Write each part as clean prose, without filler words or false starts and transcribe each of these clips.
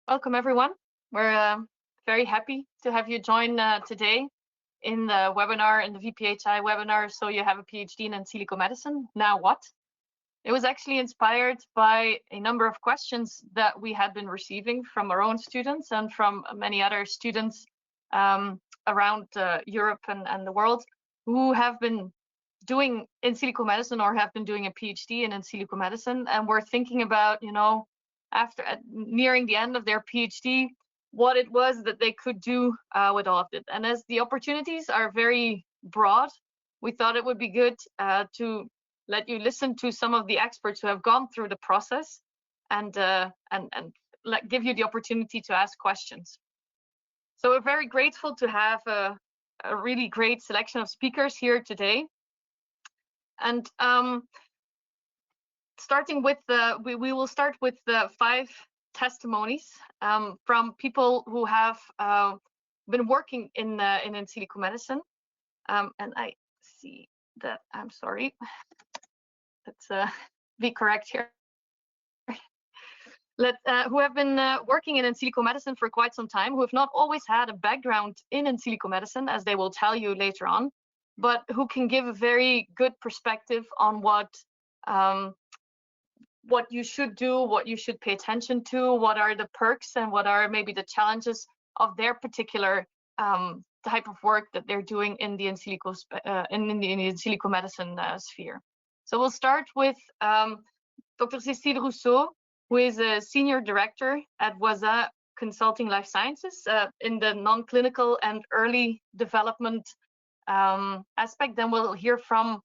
Welcome, everyone. We're very happy to have you join today in the webinar, in the VPHi webinar, So You Have a PhD in Silico Medicine, Now What? It was actually inspired by a number of questions that we had been receiving from our own students and from many other students around Europe and the world who have been doing in silico medicine or have been doing a PhD in silico medicine, and we're thinking about, after nearing the end of their PhD, what it was that they could do with all of it. And as the opportunities are very broad, we thought it would be good to let you listen to some of the experts who have gone through the process and give you the opportunity to ask questions. So we're very grateful to have a really great selection of speakers here today. And starting with we will start with the 5 testimonies from people who have been working in silico medicine. And I see that, I'm sorry, let's be correct here. Who have been working in silico medicine for quite some time, who have not always had a background in silico medicine, as they will tell you later on, but who can give a very good perspective on what you should do, what you should pay attention to, what are the perks and what are maybe the challenges of their particular type of work that they're doing in the in silico medicine sphere. So we'll start with Dr. Cécile Rousseau, who is a senior director at Voisin Consulting Life Sciences in the non-clinical and early development aspect. Then we'll hear from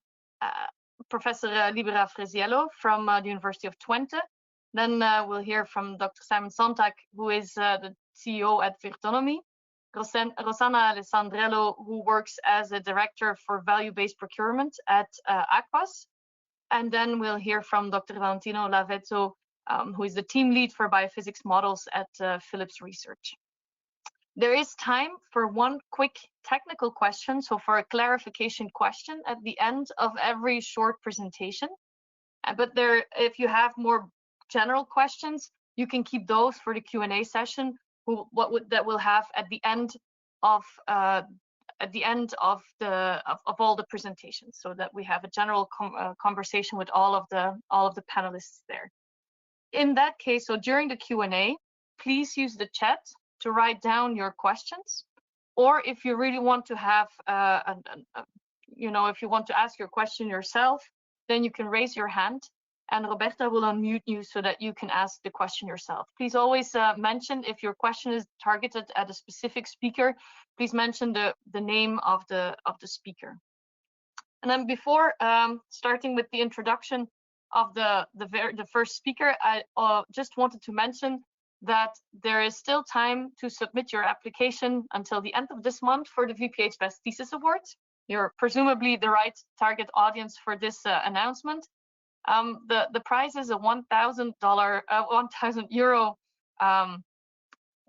Professor Libera Fresiello from the University of Twente. Then we'll hear from Dr. Simon Sontag, who is the CEO at Virtonomy. Rosanna Alessandrello, who works as a director for value-based procurement at Aquas. And then we'll hear from Dr. Valentino Lavezzo, who is the team lead for biophysics models at Philips Research. There is time for one quick technical question, so for a clarification question at the end of every short presentation. But if you have more general questions, you can keep those for the Q&A session, that we'll have at the end of all the presentations, so that we have a general conversation with all of the panelists there. In that case, so during the Q&A, please use the chat to write down your questions, or if you really want to have, if you want to ask your question yourself, then you can raise your hand, and Roberta will unmute you so that you can ask the question yourself. Please always mention, if your question is targeted at a specific speaker, please mention the name of the speaker. And then before starting with the introduction of the first speaker, I just wanted to mention that there is still time to submit your application until the end of this month for the VPH Best Thesis Awards. You're presumably the right target audience for this announcement. The prize is a €1,000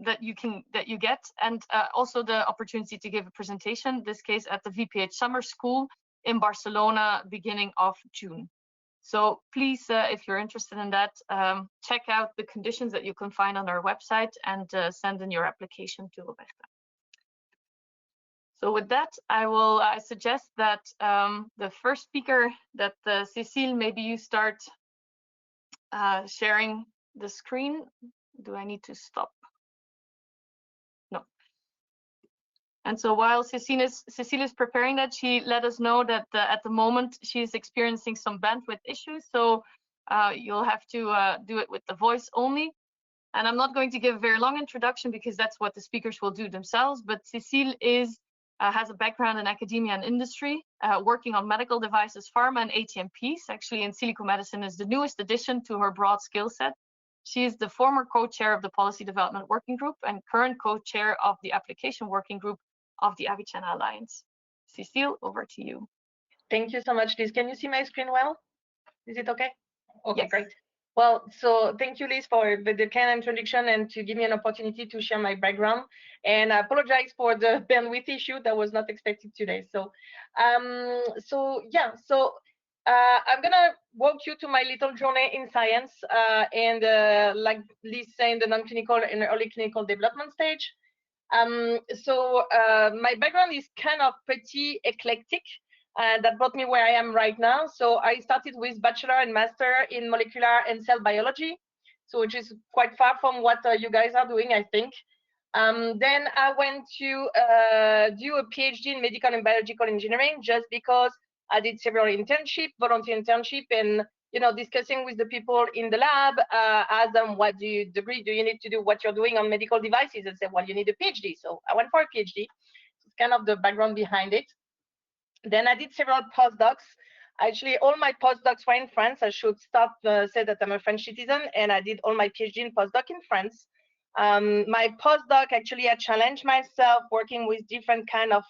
that you get, and also the opportunity to give a presentation, this case at the VPH Summer School in Barcelona, beginning of June. So please, if you're interested in that, check out the conditions that you can find on our website and send in your application to Roberta. So with that, I suggest that the first speaker, that Cécile, maybe you start sharing the screen. Do I need to stop? No. And so while Cécile is preparing that, she let us know that at the moment she's experiencing some bandwidth issues, so you'll have to do it with the voice only. And I'm not going to give a very long introduction because that's what the speakers will do themselves, but Cécile has a background in academia and industry, working on medical devices, pharma, and ATMPs. Actually, in silico medicine is the newest addition to her broad skill set. She is the former co-chair of the Policy Development Working Group and current co-chair of the Application Working Group of the Avicenna Alliance. Cécile, over to you. Thank you so much, Liz. Can you see my screen well? Is it okay? Okay, yes. Great. Well, so thank you, Liz, for the kind introduction and to give me an opportunity to share my background. And I apologize for the bandwidth issue that was not expected today. So, I'm gonna walk you to my little journey in science, and like Liz saying, the non-clinical and early clinical development stage. So my background is kind of pretty eclectic. That brought me where I am right now. So I started with bachelor and master in molecular and cell biology, so which is quite far from what you guys are doing, I think. Then I went to do a PhD in medical and biological engineering, just because I did several internship, volunteer internship, and discussing with the people in the lab, ask them, what degree do you need to do what you're doing on medical devices? And said, well, you need a PhD. So I went for a PhD. It's kind of the background behind it. Then I did several postdocs. Actually, all my postdocs were in France. I should start say that I'm a French citizen, and I did all my PhD and postdoc in France. My postdoc, actually, I challenged myself working with different kind of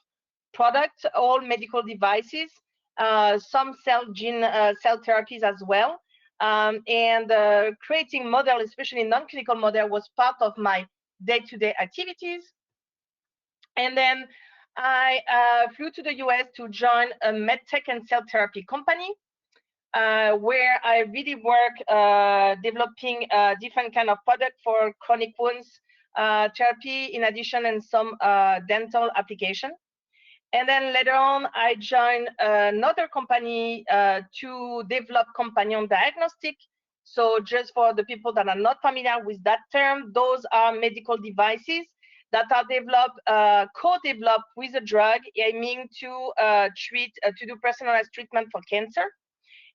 products, all medical devices, some cell therapies as well, and creating model, especially non-clinical model, was part of my day-to-day activities. And then I flew to the US to join a medtech and cell therapy company, where I really work developing different kind of product for chronic wounds therapy, in addition, and some dental application. And then later on, I joined another company to develop companion diagnostic. So just for the people that are not familiar with that term, those are medical devices that are developed, co-developed with a drug, aiming to do personalized treatment for cancer.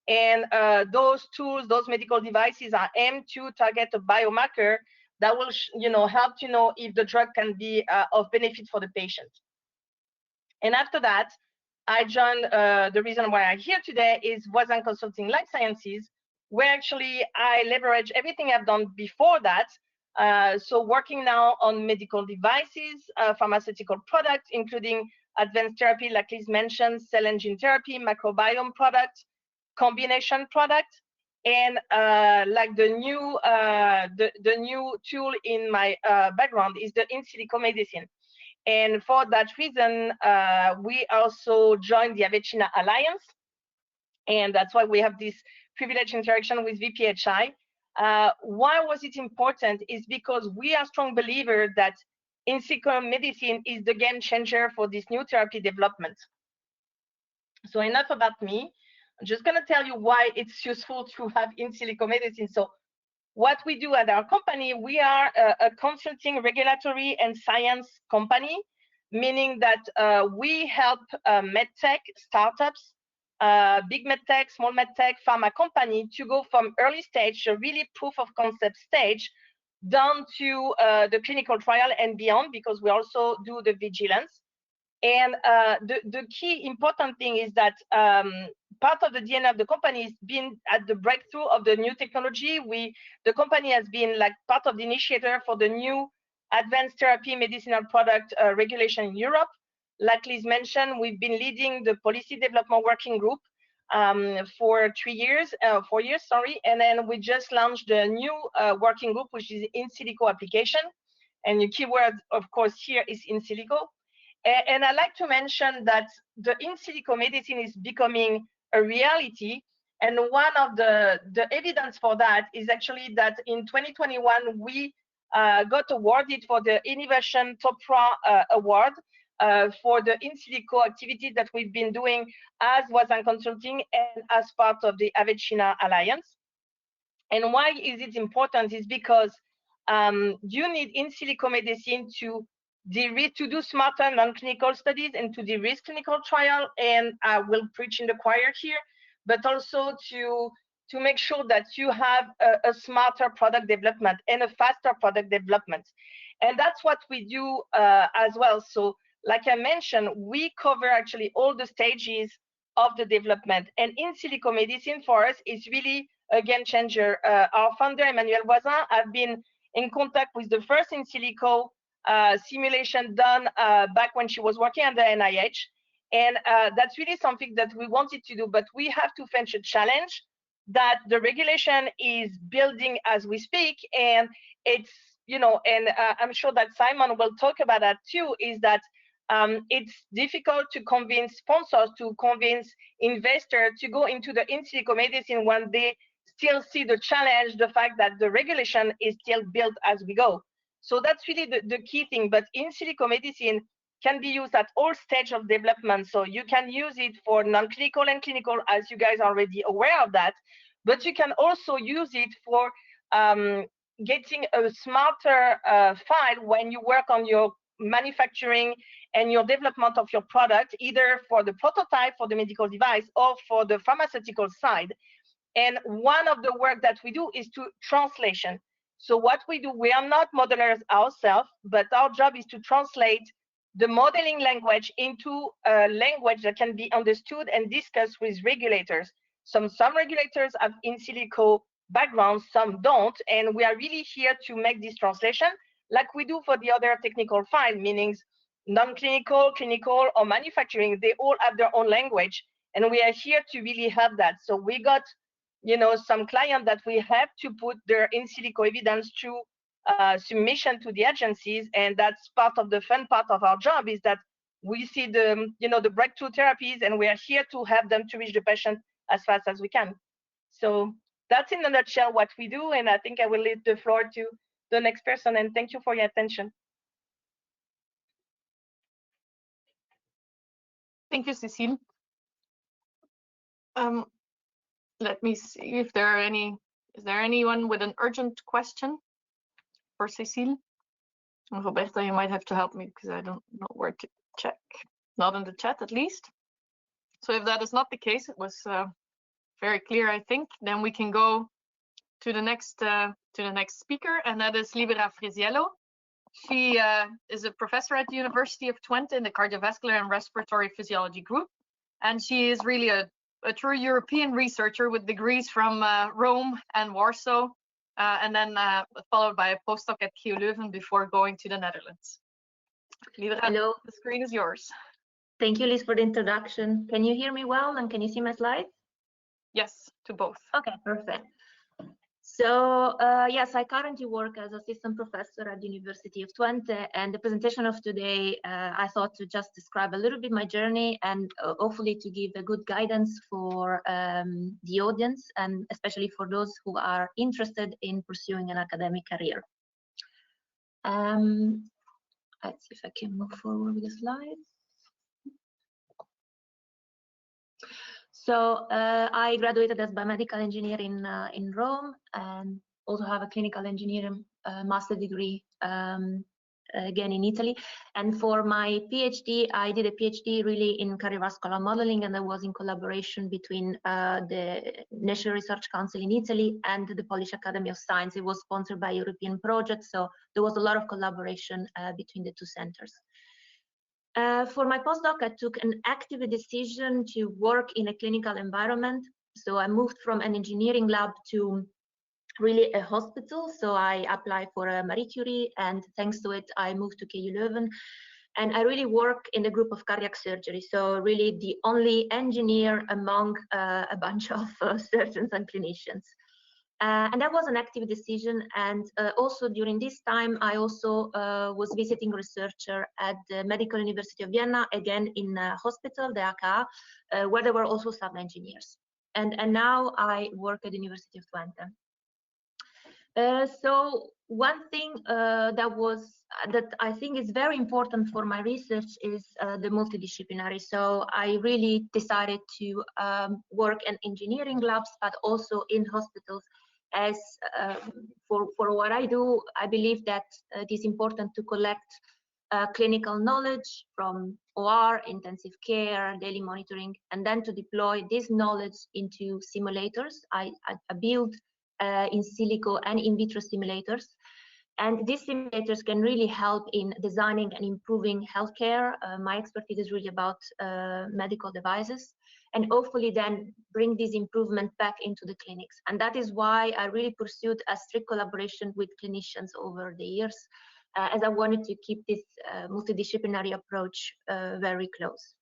And those tools, those medical devices, are aimed to target a biomarker that will, help to know if the drug can be of benefit for the patient. And after that, I joined, the reason why I'm here today is Voisin Consulting Life Sciences, where actually I leverage everything I've done before that. So working now on medical devices, pharmaceutical products, including advanced therapy, like Liz mentioned, cell and gene therapy, microbiome products, combination products, and like the new tool in my background is the in silico medicine. And for that reason, we also joined the VPHi Alliance, and that's why we have this privileged interaction with VPHi. Why was it important? Is because we are strong believers that in silico medicine is the game changer for this new therapy development. So enough about me. I'm just going to tell you why it's useful to have in silico medicine. So what we do at our company, we are a consulting, regulatory, and science company, meaning that we help medtech startups, big medtech, small medtech, pharma company to go from early stage, a really proof of concept stage, down to the clinical trial and beyond, because we also do the vigilance. And the key important thing is that part of the DNA of the company has been at the breakthrough of the new technology. The company has been like part of the initiator for the new advanced therapy medicinal product regulation in Europe. Like Liz mentioned, we've been leading the policy development working group for 4 years, sorry. And then we just launched the new working group, which is in silico application. And the keyword, of course, here is in silico. And I like to mention that the in silico medicine is becoming a reality. And one of the evidence for that is actually that in 2021, we got awarded for the Innovation TOPRA Award for the in silico activity that we've been doing as Voisin Consulting and as part of the VPHi Alliance. And why is it important is because you need in silico medicine to do smarter non-clinical studies and to de-risk clinical trial, and I will preach in the choir here, but also to make sure that you have a smarter product development and a faster product development. And that's what we do as well. So like I mentioned, we cover actually all the stages of the development, and in silico medicine for us is really a game changer. Our founder, Emmanuel Voisin, have been in contact with the first in silico simulation done back when she was working at the NIH. And that's really something that we wanted to do, but we have to face a challenge that the regulation is building as we speak. And it's, and I'm sure that Simon will talk about that too, is that it's difficult to convince sponsors, to convince investors to go into the in silico medicine when they still see the challenge, the fact that the regulation is still built as we go. So that's really the key thing. But in silico medicine can be used at all stages of development. So you can use it for non-clinical and clinical, as you guys are already aware of that. But you can also use it for getting a smarter file when you work on your manufacturing and your development of your product, either for the prototype, for the medical device, or for the pharmaceutical side. And one of the work that we do is to translation. So what we do, we are not modelers ourselves, but our job is to translate the modeling language into a language that can be understood and discussed with regulators. Some regulators have in silico backgrounds, some don't, and we are really here to make this translation like we do for the other technical file, meaning non-clinical, clinical, or manufacturing. They all have their own language, and we are here to really help that. So we got, you know, some clients that we have to put their in silico evidence through submission to the agencies, and that's part of the fun part of our job, is that we see the, you know, the breakthrough therapies, and we are here to help them to reach the patient as fast as we can. So that's in a nutshell what we do, and I think I will leave the floor to the next person, and thank you for your attention. Thank you, Cécile. Let me see if there are any. Is there anyone with an urgent question for Cécile? Roberta, you might have to help me because I don't know where to check. Not in the chat, at least. So if that is not the case, it was very clear, I think. Then we can go to the next speaker, and that is Libera Frisiello. She is a professor at the University of Twente in the cardiovascular and respiratory physiology group, and she is really a true European researcher with degrees from Rome and Warsaw, and then followed by a postdoc at KU Leuven before going to the Netherlands. Libera, hello. The screen is yours. Thank you, Liz, for the introduction. Can you hear me well, and can you see my slides? Yes, to both. Okay, perfect. So yes, I currently work as assistant professor at the University of Twente, and the presentation of today, I thought to just describe a little bit my journey and hopefully to give a good guidance for the audience, and especially for those who are interested in pursuing an academic career. Let's see if I can move forward with the slides. So I graduated as biomedical engineer in Rome, and also have a clinical engineering master degree again in Italy. And for my PhD, I did a PhD really in cardiovascular modeling, and I was in collaboration between the National Research Council in Italy and the Polish Academy of Science. It was sponsored by European projects, so there was a lot of collaboration between the two centers. For my postdoc, I took an active decision to work in a clinical environment. So I moved from an engineering lab to really a hospital. So I applied for a Marie Curie, and thanks to it, I moved to KU Leuven. And I really work in the group of cardiac surgery. So really the only engineer among a bunch of surgeons and clinicians. And that was an active decision. And also during this time, I also was visiting researcher at the Medical University of Vienna, again in a hospital, the AKA, where there were also some engineers. And now I work at the University of Twente. So one thing that I think is very important for my research is the multidisciplinary. So I really decided to work in engineering labs, but also in hospitals. As for what I do, I believe that it is important to collect clinical knowledge from OR, intensive care, daily monitoring, and then to deploy this knowledge into simulators. I build in silico and in vitro simulators. And these simulators can really help in designing and improving healthcare. My expertise is really about medical devices, and hopefully then bring this improvement back into the clinics. And that is why I really pursued a strict collaboration with clinicians over the years, as I wanted to keep this multidisciplinary approach very close.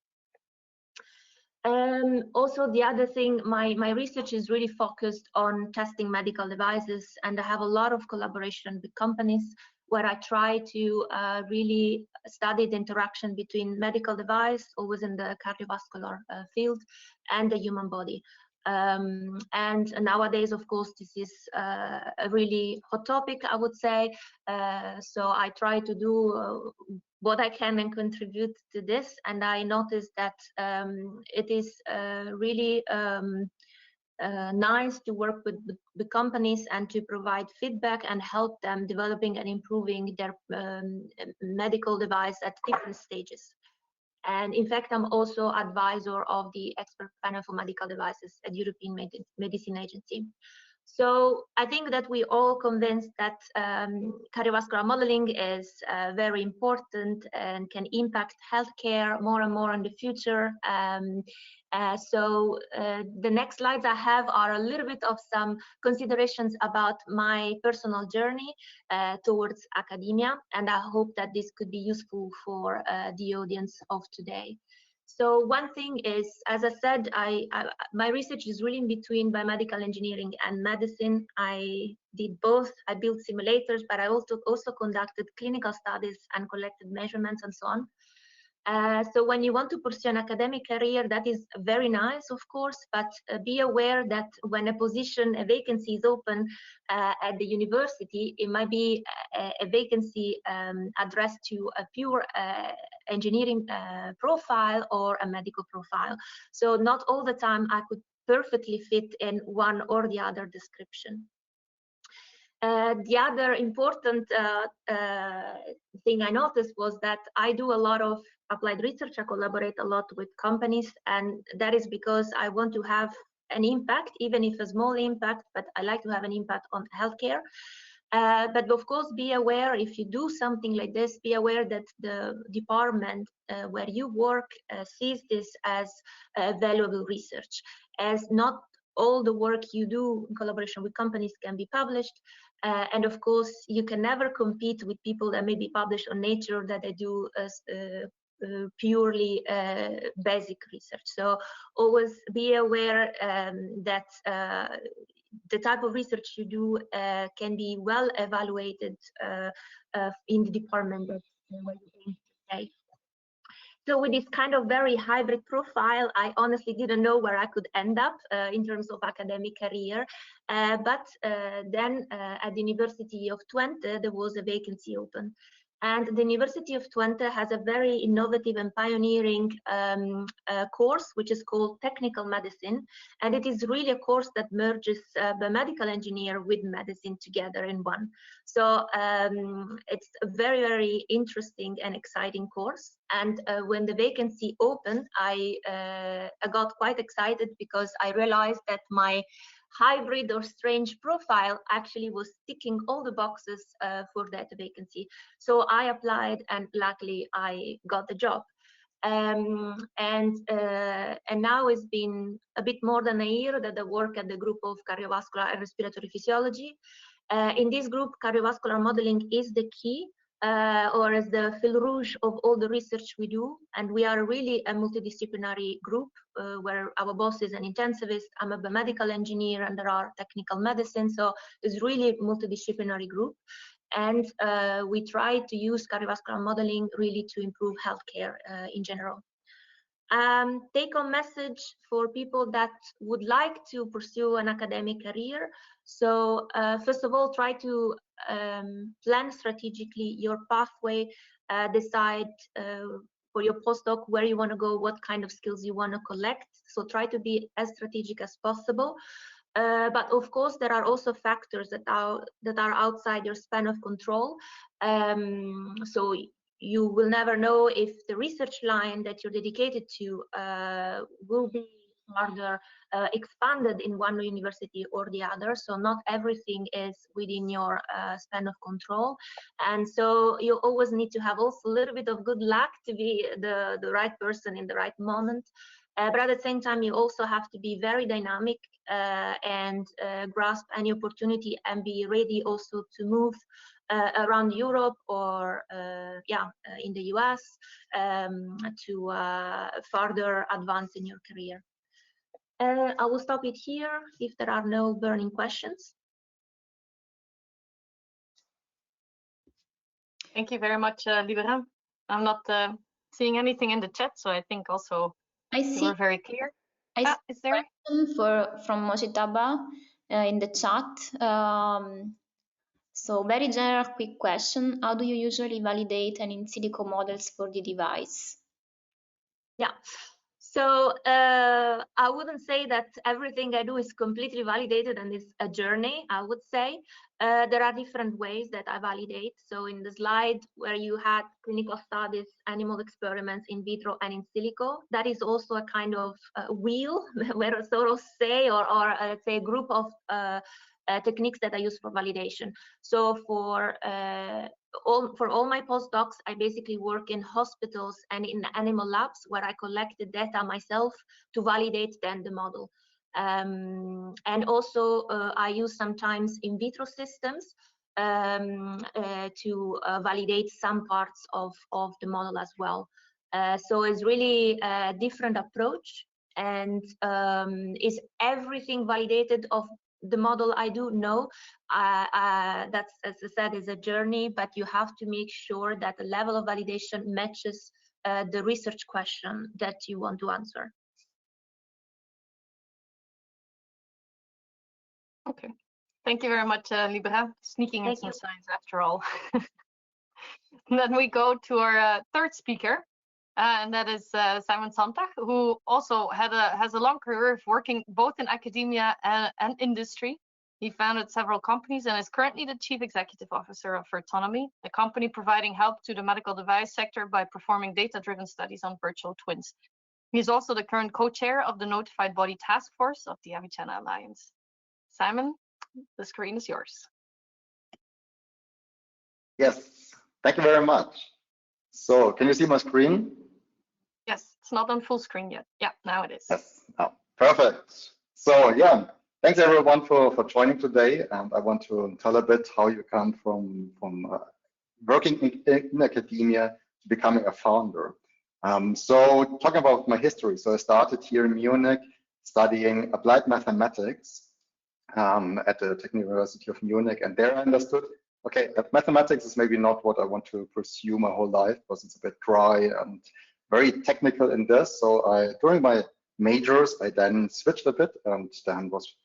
Also, the other thing, my research is really focused on testing medical devices, and I have a lot of collaboration with companies where I try to really study the interaction between medical device, always in the cardiovascular field, and the human body. And nowadays, of course, this is a really hot topic, I would say. So I try to do what I can and contribute to this. And I noticed that it is really nice to work with the companies and to provide feedback and help them developing and improving their medical device at different stages. And in fact, I'm also advisor of the expert panel for medical devices at European Medicine Agency. So I think that we all convinced that cardiovascular modeling is very important and can impact healthcare more and more in the future. So the next slides I have are a little bit of some considerations about my personal journey towards academia, and I hope that this could be useful for the audience of today. So one thing is, as I said, my research is really in between biomedical engineering and medicine. I did both. I built simulators, but I also conducted clinical studies and collected measurements and so on. So when you want to pursue an academic career, that is very nice, of course, but be aware that when a vacancy is open at the university, it might be a vacancy addressed to a pure engineering profile or a medical profile. So not all the time I could perfectly fit in one or the other description. The other important thing I noticed was that I do a lot of applied research. I collaborate a lot with companies, and that is because I want to have an impact, even if a small impact, but I like to have an impact on healthcare. But of course, be aware, if you do something like this, be aware that the department where you work sees this as valuable research, as not all the work you do in collaboration with companies can be published. And of course, you can never compete with people that may be published on Nature that they do purely basic research. So always be aware that the type of research you do can be well evaluated in the department that where you're going to stay. So with this kind of very hybrid profile, I honestly didn't know where I could end up in terms of academic career. But then at the University of Twente, there was a vacancy open. And the University of Twente has a very innovative and pioneering course, which is called Technical Medicine. And it is really a course that merges biomedical engineer with medicine together in one. So it's a very, very interesting and exciting course. And when the vacancy opened, I got quite excited because I realized that my hybrid or strange profile actually was ticking all the boxes for that vacancy. So I applied, and luckily I got the job. And now it's been a bit more than a year that I work at the group of cardiovascular and respiratory physiology. In this group, cardiovascular modeling is the key, or as the fil rouge of all the research we do. And we are really a multidisciplinary group where our boss is an intensivist, I'm a biomedical engineer, and there are technical medicine. So it's really a multidisciplinary group. And we try to use cardiovascular modeling really to improve healthcare in general. Take-home message for people that would like to pursue an academic career. So first of all, try to plan strategically your pathway, decide for your postdoc where you want to go, what kind of skills you want to collect. So try to be as strategic as possible. But of course, there are also factors that are outside your span of control. So you will never know if the research line that you're dedicated to will be further expanded in one university or the other. So not everything is within your span of control. And so you always need to have also a little bit of good luck to be the right person in the right moment. But at the same time, you also have to be very dynamic and grasp any opportunity and be ready also to move around Europe or in the US to further advance in your career. I will stop it here if there are no burning questions. Thank you very much, Liesbet. I'm not seeing anything in the chat, so I think also you were very clear. Is there a question from Mojitaba in the chat? So very general, quick question. How do you usually validate an in silico models for the device? Yeah. So I wouldn't say that everything I do is completely validated and it's a journey, I would say. There are different ways that I validate. So in the slide where you had clinical studies, animal experiments, in vitro and in silico, that is also a kind of wheel where I sort of say, or let's say a group of techniques that I use for validation. So for all my postdocs, I basically work in hospitals and in animal labs where I collect the data myself to validate then the model. And also I use sometimes in vitro systems to validate some parts of the model as well. So it's really a different approach. And is everything validated of the model I do? No, that's, as I said, is a journey, but you have to make sure that the level of validation matches the research question that you want to answer. Okay, thank you very much, Libera. Sneaking in some science after all. Then we go to our third speaker, and that is Simon Sontag, who also has a long career of working both in academia and industry. He founded several companies and is currently the Chief Executive Officer of Autonomy, a company providing help to the medical device sector by performing data-driven studies on virtual twins. He is also the current co-chair of the Notified Body Task Force of the Avicenna Alliance. Simon, the screen is yours. Yes, thank you very much. So, can you see my screen? Yes, it's not on full screen yet. Yeah, now it is. Yes, oh, perfect. So, yeah, thanks everyone for joining today. And I want to tell a bit how you come from working in academia to becoming a founder. So, talking about my history. So, I started here in Munich studying applied mathematics at the Technical University of Munich, and there I understood, okay, that mathematics is maybe not what I want to pursue my whole life because it's a bit dry and very technical in this. So during my majors, I then switched a bit and then was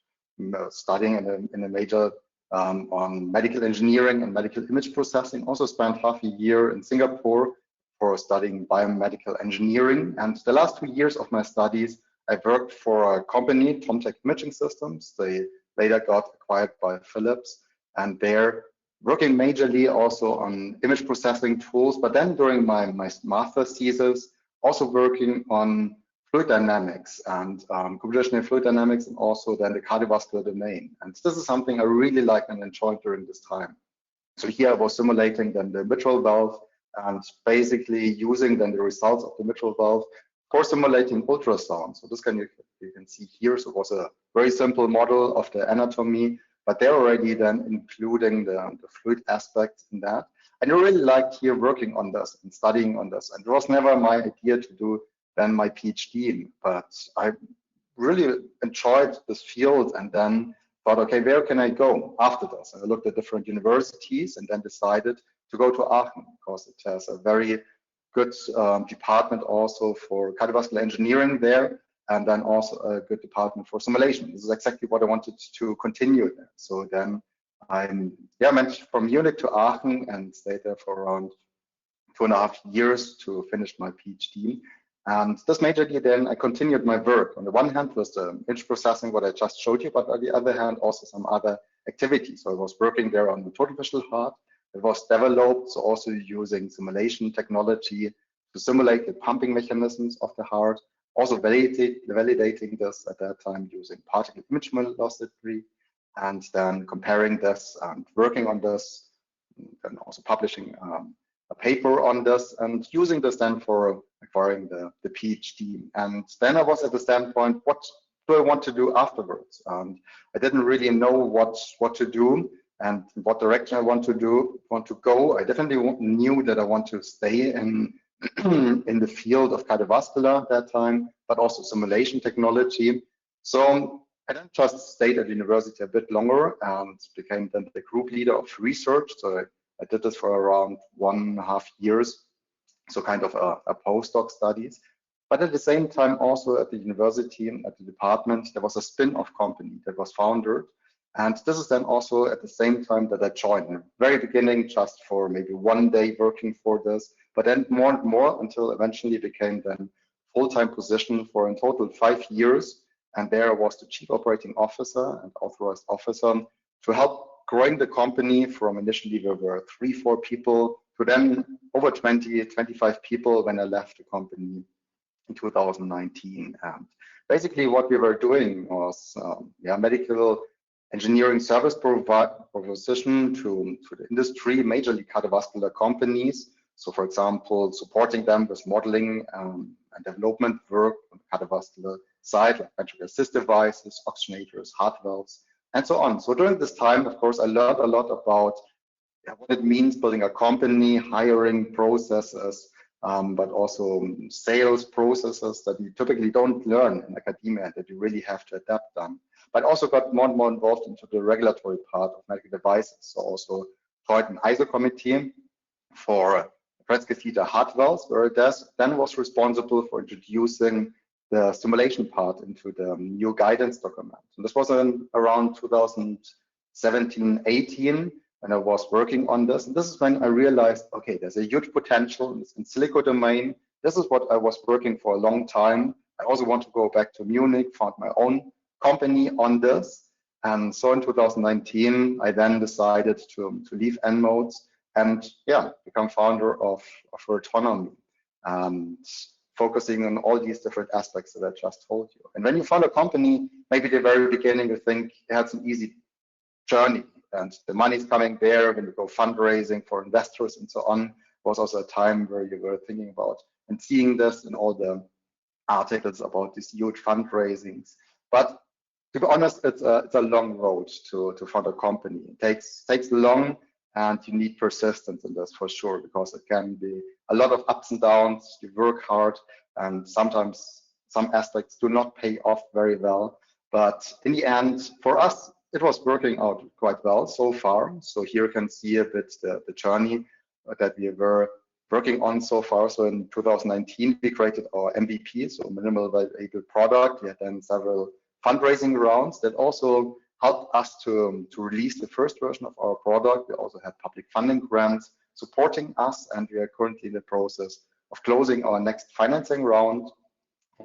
studying in a major on medical engineering and medical image processing. Also spent half a year in Singapore for studying biomedical engineering. And the last 2 years of my studies, I worked for a company, Tomtech Imaging Systems. They later got acquired by Philips, and they're working majorly also on image processing tools, but then during my master's thesis, also working on fluid dynamics and computational fluid dynamics, and also then the cardiovascular domain. And this is something I really liked and enjoyed during this time. So here I was simulating then the mitral valve and basically using then the results of the mitral valve for simulating ultrasound. So this you can see here. So it was a very simple model of the anatomy, but they're already then including the fluid aspects in that. And I really liked here working on this and studying on this. And it was never my idea to do then my PhD, but I really enjoyed this field and then thought, okay, where can I go after this? And I looked at different universities and then decided to go to Aachen because it has a very good department also for cardiovascular engineering there, and then also a good department for simulation. This is exactly what I wanted to continue there. So then I went from Munich to Aachen and stayed there for around 2.5 years to finish my PhD. And this majorly then I continued my work. On the one hand was the image processing, what I just showed you, but on the other hand also some other activities. So I was working there on the total visual heart. It was developed, so also using simulation technology to simulate the pumping mechanisms of the heart, also validating this at that time using particle image velocity, and then comparing this and working on this, and also publishing a paper on this and using this then for acquiring the PhD. And then I was at the standpoint, what do I want to do afterwards? And I didn't really know what to do and what direction I want to go. I definitely knew that I want to stay in the field of cardiovascular at that time, but also simulation technology. So I then just stayed at university a bit longer and became then the group leader of research. So I did this for around 1.5 years. so kind of a postdoc studies. But at the same time, also at the university and at the department, there was a spin-off company that was founded. And this is then also at the same time that I joined. In the very beginning, just for maybe 1 day working for this, but then more and more until eventually became then full-time position for in total 5 years. And there I was the chief operating officer and authorized officer to help growing the company from initially there were 3-4 people to then over 20-25 people when I left the company in 2019. And basically what we were doing was medical engineering service proposition to the industry, majorly cardiovascular companies. So for example, supporting them with modeling and development work on the cardiovascular side, like ventricular assist devices, oxygenators, heart valves, and so on. So during this time, of course, I learned a lot about what it means building a company, hiring processes, but also sales processes that you typically don't learn in academia, that you really have to adapt them. But also got more and more involved into the regulatory part of medical devices. So also joined an ISO committee for transcatheter heart valves, where it then was responsible for introducing the simulation part into the new guidance document. And this was around 2017-18 when I was working on this. And this is when I realized, okay, there's a huge potential in this in silico domain. This is what I was working for a long time. I also want to go back to Munich, found my own company on this. And so in 2019, I then decided to leave EnModes and become founder of Autonomy and focusing on all these different aspects that I just told you. And when you found a company, maybe at the very beginning, you think it had an easy journey and the money's coming there when you go fundraising for investors and so on. It was also a time where you were thinking about and seeing this in all the articles about these huge fundraisings. But to be honest, it's a long road to found a company. It takes long, and you need persistence in this for sure, because it can be a lot of ups and downs. You work hard, and sometimes some aspects do not pay off very well. But in the end, for us, it was working out quite well so far. So here you can see a bit the journey that we were working on so far. So in 2019, we created our MVP, so minimal viable product. We had then several fundraising rounds that also helped us to release the first version of our product. We also had public funding grants supporting us, and we are currently in the process of closing our next financing round.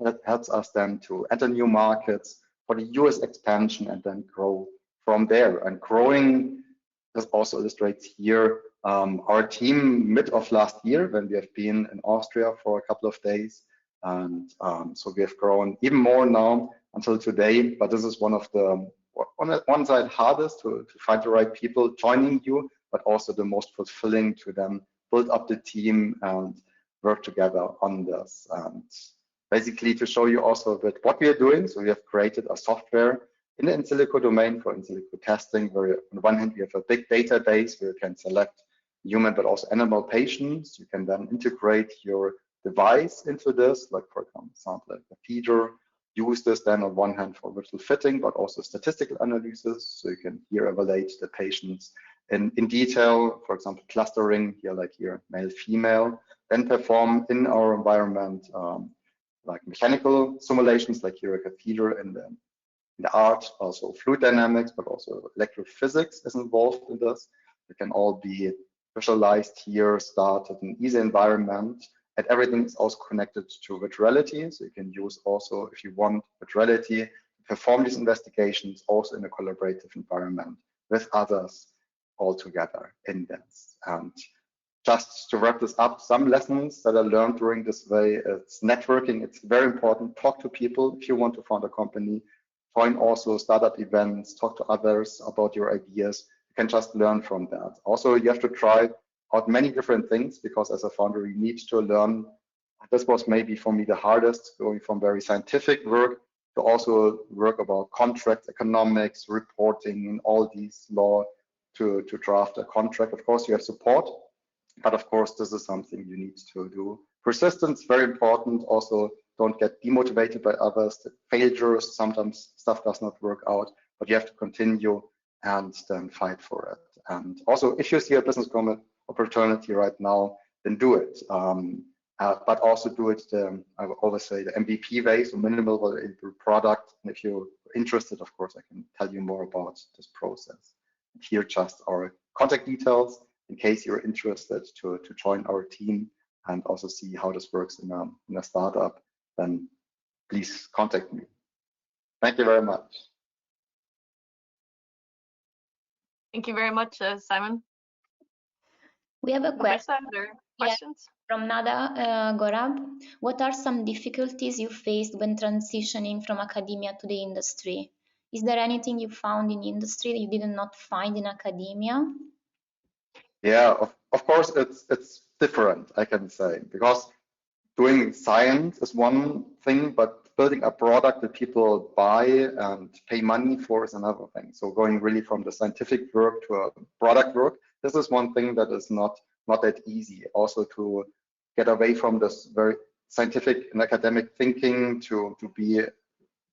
That helps us then to enter new markets for the US expansion and then grow from there. And growing, this also illustrates here our team mid of last year when we have been in Austria for a couple of days. And so we have grown even more now until today, but this is one of the, on one side, hardest to find the right people joining you, but also the most fulfilling to then build up the team and work together on this. And basically to show you also a bit what we are doing. So we have created a software in the in silico domain for in silico testing, where on one hand we have a big database where you can select human but also animal patients. You can then integrate your device into this, like for example, like a feeder. Use this then on one hand for virtual fitting, but also statistical analysis. So you can here evaluate the patients in detail, for example, clustering here, like here, male, female, then perform in our environment like mechanical simulations, like here a catheter in the art, also fluid dynamics, but also electrophysics is involved in this. It can all be visualized here, started in easy environment. And everything is also connected to virtuality. So you can use also, if you want virtuality, perform these investigations also in a collaborative environment with others all together in this. And just to wrap this up, some lessons that I learned during this way, it's networking. It's very important. Talk to people if you want to found a company. Join also startup events, talk to others about your ideas. You can just learn from that. Also, you have to try out many different things, because as a founder, you need to learn. This was maybe for me the hardest, going from very scientific work to also work about contracts, economics, reporting, and all these law to draft a contract. Of course, you have support, but of course, this is something you need to do. Persistence, very important. Also, don't get demotivated by others. Failures, sometimes stuff does not work out, but you have to continue and then fight for it. And also, if you see a business opportunity right now, then do it. but also do it I will always say the MVP way, so minimal viable product. And if you're interested, of course, I can tell you more about this process. And here just our contact details in case you're interested to join our team and also see how this works in a startup, then please contact me. Thank you very much. Thank you very much, Simon. We have a question. Questions? From Nada Gorab. What are some difficulties you faced when transitioning from academia to the industry? Is there anything you found in industry that you did not find in academia? Yeah, of course, it's different, I can say, because doing science is one thing, but building a product that people buy and pay money for is another thing. So going really from the scientific work to a product work, this is one thing that is not that easy. Also to get away from this very scientific and academic thinking to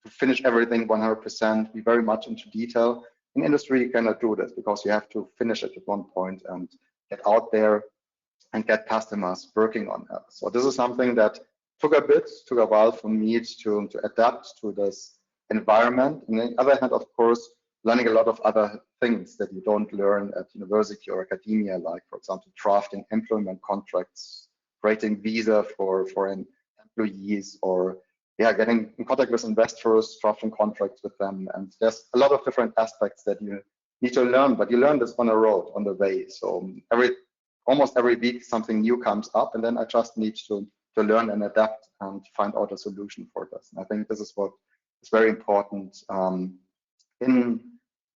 finish everything 100%, be very much into detail. In industry, you cannot do this because you have to finish it at one point and get out there and get customers working on it. So this is something that took a while for me to adapt to this environment. And on the other hand, of course, learning a lot of other things that you don't learn at university or academia, like, for example, drafting employment contracts, creating visa for foreign employees, or getting in contact with investors, drafting contracts with them. And there's a lot of different aspects that you need to learn, but you learn this on the road, on the way. So almost every week something new comes up, and then I just need to learn and adapt and find out a solution for this. And I think this is what is very important in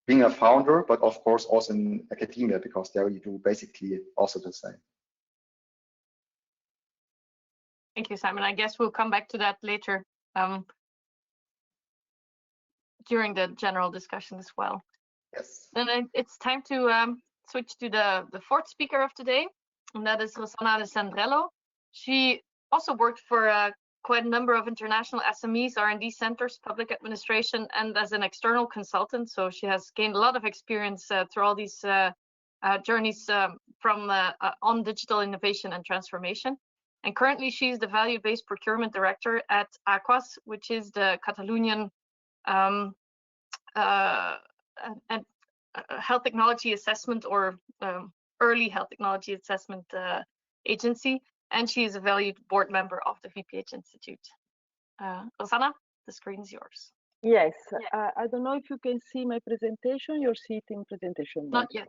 being a founder, but of course also in academia, because there you do basically also the same. Thank you, Simon. I guess we'll come back to that later during the general discussion as well. Yes. Then it's time to switch to the fourth speaker of today, and that is Rosanna Alessandrello. She also worked for quite a number of international SMEs, R&D centers, public administration, and as an external consultant. So she has gained a lot of experience through all these journeys from on digital innovation and transformation. And currently she's the value-based procurement director at AQUAS, which is the Catalonian health technology assessment or early health technology assessment agency. And she is a valued board member of the VPH Institute. Rosanna, the screen is yours. Yes, I don't know if you can see my presentation. You're seeing presentation. Not yet.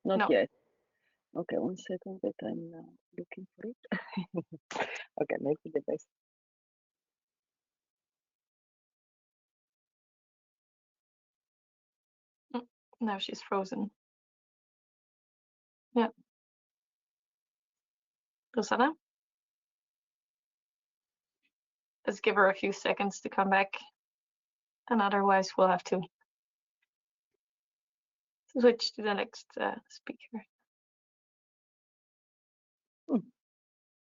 Not yet. Okay, 1 second that I'm looking for it. Okay, maybe the best. Now she's frozen. Yeah. Rosanna? Let's give her a few seconds to come back. And otherwise we'll have to switch to the next speaker.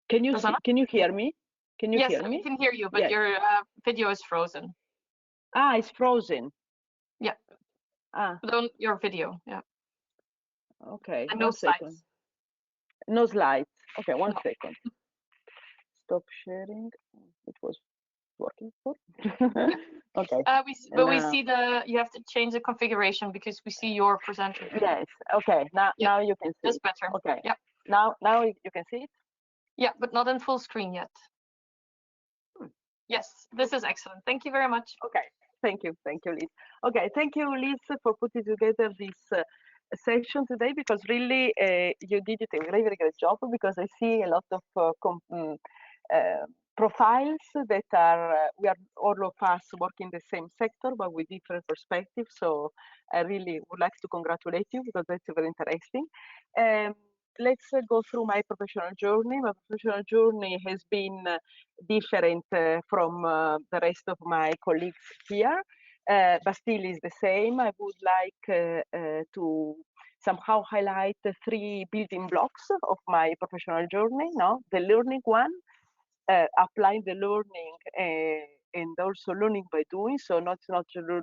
Can you hear me? Can you hear me? Yes, I can hear you, but your video is frozen. Ah, it's frozen. Yeah. But on your video, yeah. Okay. And no slides. No slides. Okay, 1 second. Stop sharing. It was working for. Okay. We see you have to change the configuration because we see your presenter. Yes. Okay. Now you can see. That's better. Okay. Yeah. Now you can see it. Yeah, but not in full screen yet. Yes, this is excellent. Thank you very much. Okay. Thank you, Liz. Okay, thank you, Liz, for putting together this session today, because really you did it a very, very great job, because I see a lot of profiles that we are all of us working in the same sector, but with different perspectives. So I really would like to congratulate you, because that's very interesting. Let's go through my professional journey. My professional journey has been different from the rest of my colleagues here, but still is the same. I would like to somehow highlight the 3 building blocks of my professional journey. The learning one, applying the learning and also learning by doing. So not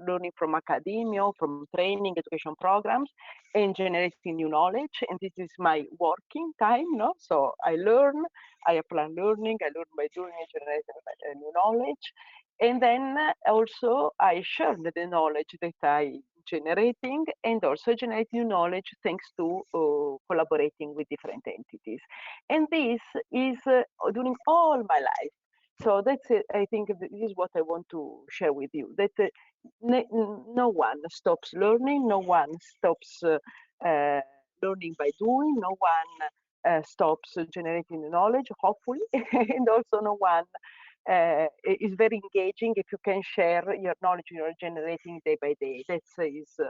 learning from academia, from training, education programs, and generating new knowledge. And this is my working time, no? So I learn, I apply learning, I learn by doing and generating new knowledge. And then also I share the knowledge that I generating, and also generate new knowledge thanks to collaborating with different entities. And this is during all my life. So that's it. I think this is what I want to share with you, that no one stops learning, no one stops learning by doing, no one stops generating knowledge, hopefully, and also no one is very engaging if you can share your knowledge you're generating day by day. That is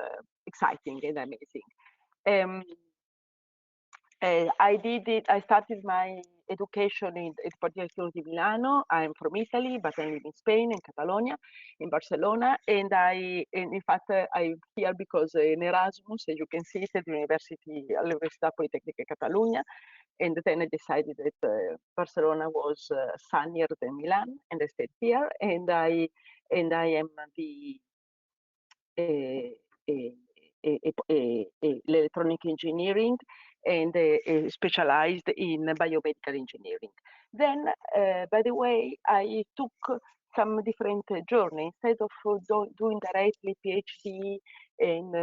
exciting and amazing. I started my education at Politecnico di Milano. I'm from Italy, but I live in Spain, in Catalonia, in Barcelona. And in fact, I'm here because in Erasmus, as you can see, at the Università Politecnica Catalunya. And then I decided that Barcelona was sunnier than Milan, and I stayed here. And I am the electronic engineering and specialized in biomedical engineering. Then, by the way, I took some different journey. Instead of doing directly PhD and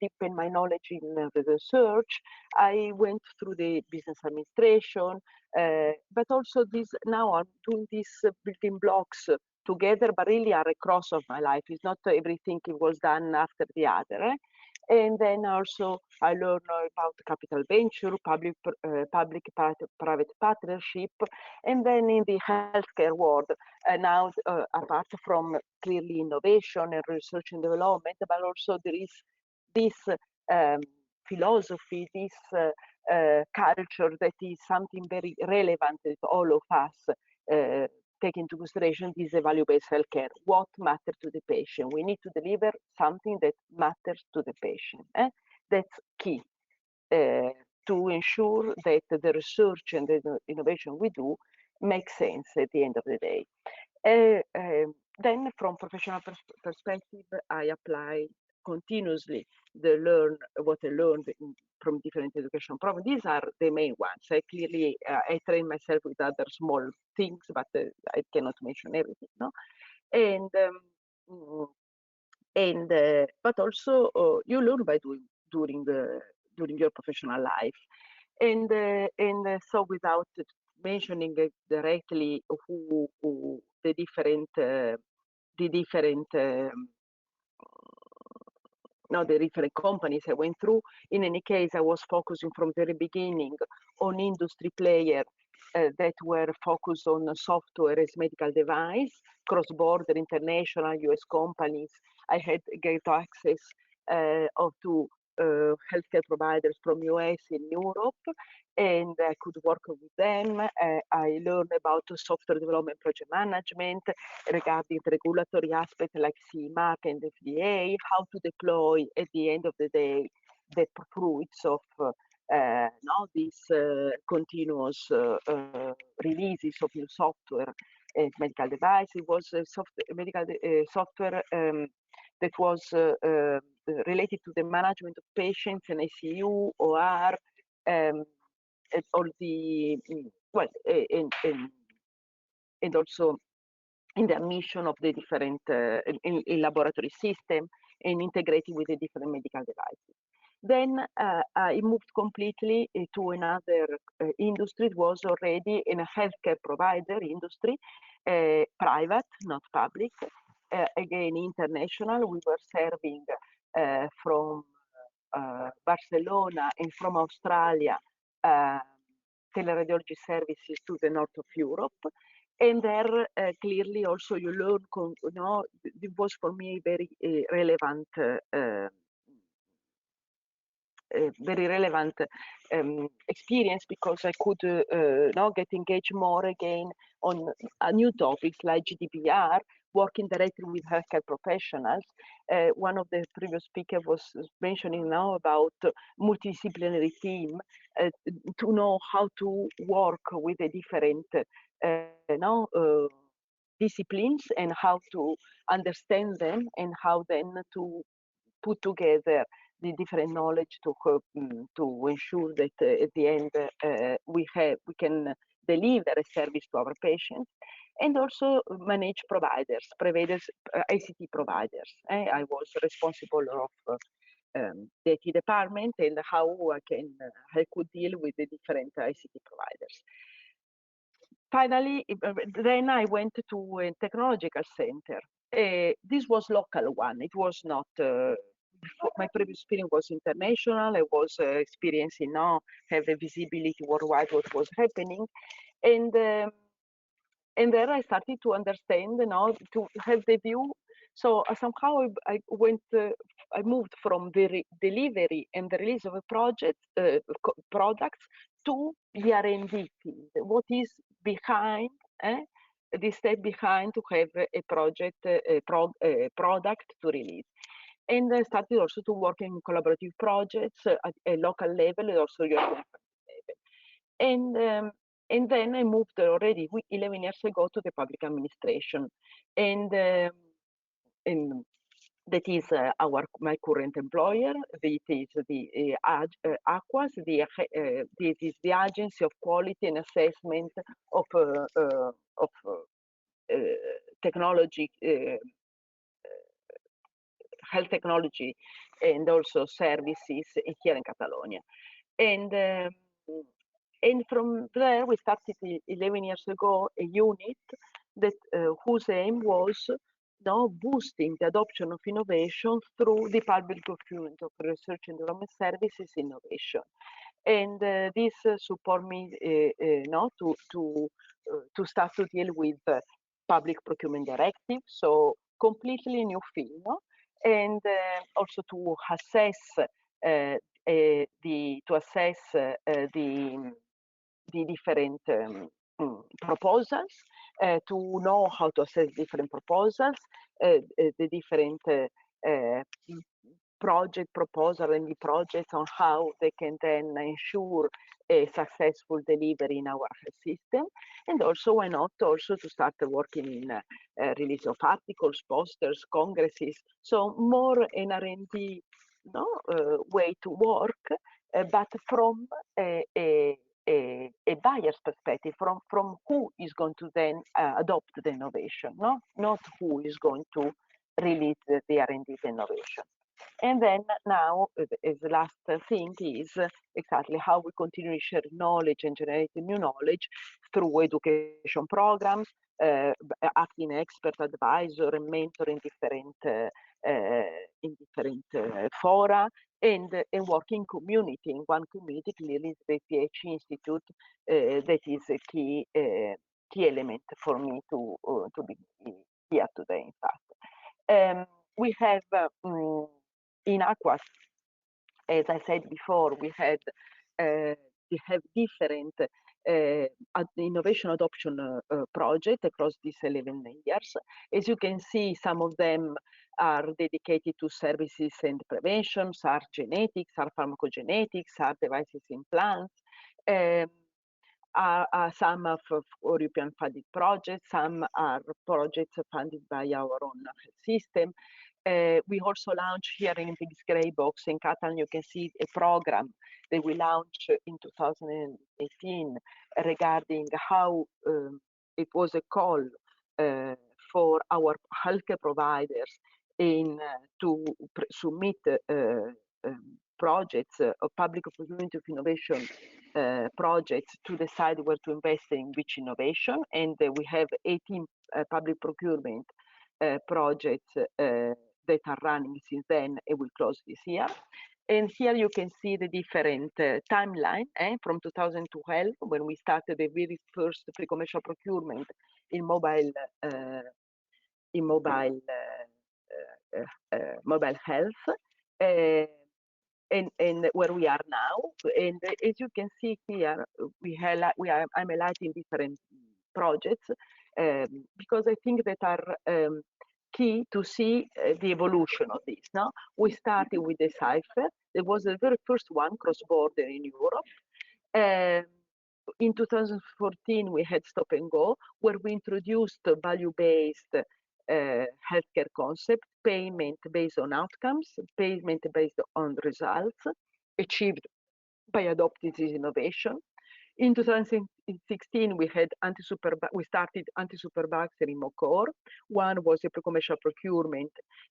deepen my knowledge in the research, I went through the business administration, but also now I'm doing these building blocks together, but really are across of my life. It's not everything it was done after the other. And then also I learned about capital venture, public-private partnership, and then in the healthcare world, now apart from clearly innovation and research and development, but also there is this philosophy, this culture that is something very relevant to all of us. Take into consideration this value-based healthcare. What matters to the patient? We need to deliver something that matters to the patient. That's key to ensure that the research and the innovation we do makes sense at the end of the day. Then, from professional perspective, I apply continuously what I learned from different education programs. These are the main ones. I train myself with other small things, but I cannot mention everything. No, but also you learn by doing during your professional life, and so without mentioning directly who the different companies I went through. In any case, I was focusing from the very beginning on industry players that were focused on software as medical device, cross-border, international, US companies. I had great access to healthcare providers from US and Europe, and I could work with them. I learned about software development, project management, regarding the regulatory aspect like CE mark and FDA, how to deploy at the end of the day the fruits of these continuous releases of new software and medical device. It was software that was related to the management of patients in ICU, OR, and all the and also in the admission of the different in laboratory system and integrating with the different medical devices. Then I moved completely to another industry. It was already in a healthcare provider industry, private, not public. Again, international. We were serving from Barcelona and from Australia teleradiology services to the north of Europe. And there, clearly, also you learn, it was for me very relevant experience, because I could get engaged more again on new topics like GDPR, working directly with healthcare professionals. One of the previous speakers was mentioning now about multidisciplinary team, to know how to work with a different disciplines and how to understand them and how then to put together the different knowledge to ensure that at the end we can deliver a service to our patients, and also manage providers, ICT providers. I was responsible of the IT department and how I could deal with the different ICT providers. Finally, then I went to a technological center. This was local one. It was not. My previous experience was international. I was experiencing now have a visibility worldwide what was happening, and then I started to understand, to have the view. So somehow I moved from the delivery and the release of a project, products, to the R&D field. What is behind, the step behind to have a project, a product to release. And I started also to work in collaborative projects at a local level and also European level. And then I moved already 11 years ago to the public administration, and that is my current employer. It is the AQUAS. This is the Agency of Quality and Assessment of technology, health technology, and also services here in Catalonia. And from there, we started 11 years ago a unit that whose aim was now boosting the adoption of innovation through the public procurement of research and development services innovation. And this support me now to start to deal with public procurement directive, so completely new field, and also to assess the different proposals, to know how to assess different proposals, the different project proposal and the projects on how they can then ensure a successful delivery in our system, and also why not also to start working in release of articles, posters, congresses, so more an R&D way to work, but from a buyer's perspective, from who is going to then adopt the innovation, not who is going to release the R&D innovation. And then now, as the last thing is exactly how we continue to share knowledge and generate new knowledge through education programs, acting expert advisor and mentor in different fora, and working community. In one community, clearly the VPHi Institute, that is a key element for me to be here today, in fact. We have in AQUAS, as I said before, we have different innovation adoption projects across these 11 years. As you can see, some of them are dedicated to services and prevention, are genetics, are pharmacogenetics, are devices in plants. Some of European funded projects, some are projects funded by our own system. We also launched here in this gray box in Catalan, you can see a program that we launched in 2018 regarding how it was a call for our healthcare providers to submit projects of public procurement of innovation projects to decide where to invest in which innovation. And we have 18 public procurement projects that are running since then and will close this year. And here you can see the different timeline from 2012, when we started the very first pre-commercial procurement in mobile health, and where we are now. And as you can see here, I'm highlighting different projects because I think that are key to see the evolution of this. Now, we started with the Cypher. It was the very first one cross-border in Europe. in 2014, we had Stop and Go, where we introduced value-based healthcare concept, payment based on outcomes, payment based on results, achieved by adopting this innovation. In 2016, we had we started anti-superbugs remote core. One was a pre-commercial procurement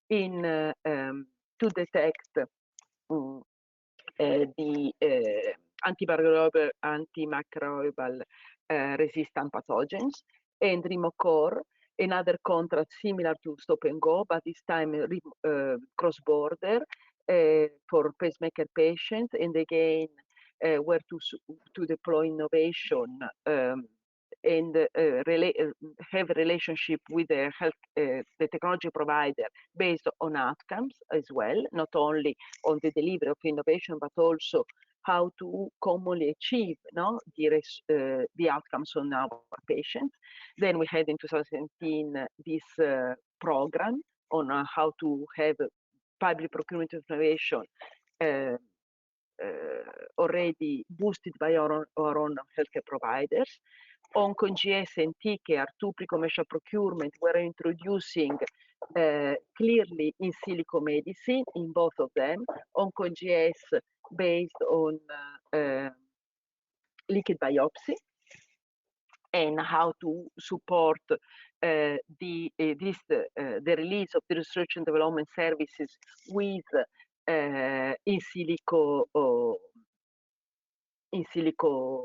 to detect the antimicrobial resistant pathogens, and remote core, another contract similar to Stop and Go, but this time cross-border for pacemaker patients, and again where to deploy innovation and have a relationship with the the technology provider based on outcomes as well, not only on the delivery of innovation, but also how to commonly achieve the outcomes on our patients. Then we had in 2017 this program on how to have public procurement innovation already boosted by our own healthcare providers. OncoGS and TK are two pre-commercial procurement. We're introducing clearly in silico medicine in both of them. OncoGS based on liquid biopsy, and how to support the release of the research and development services with in silico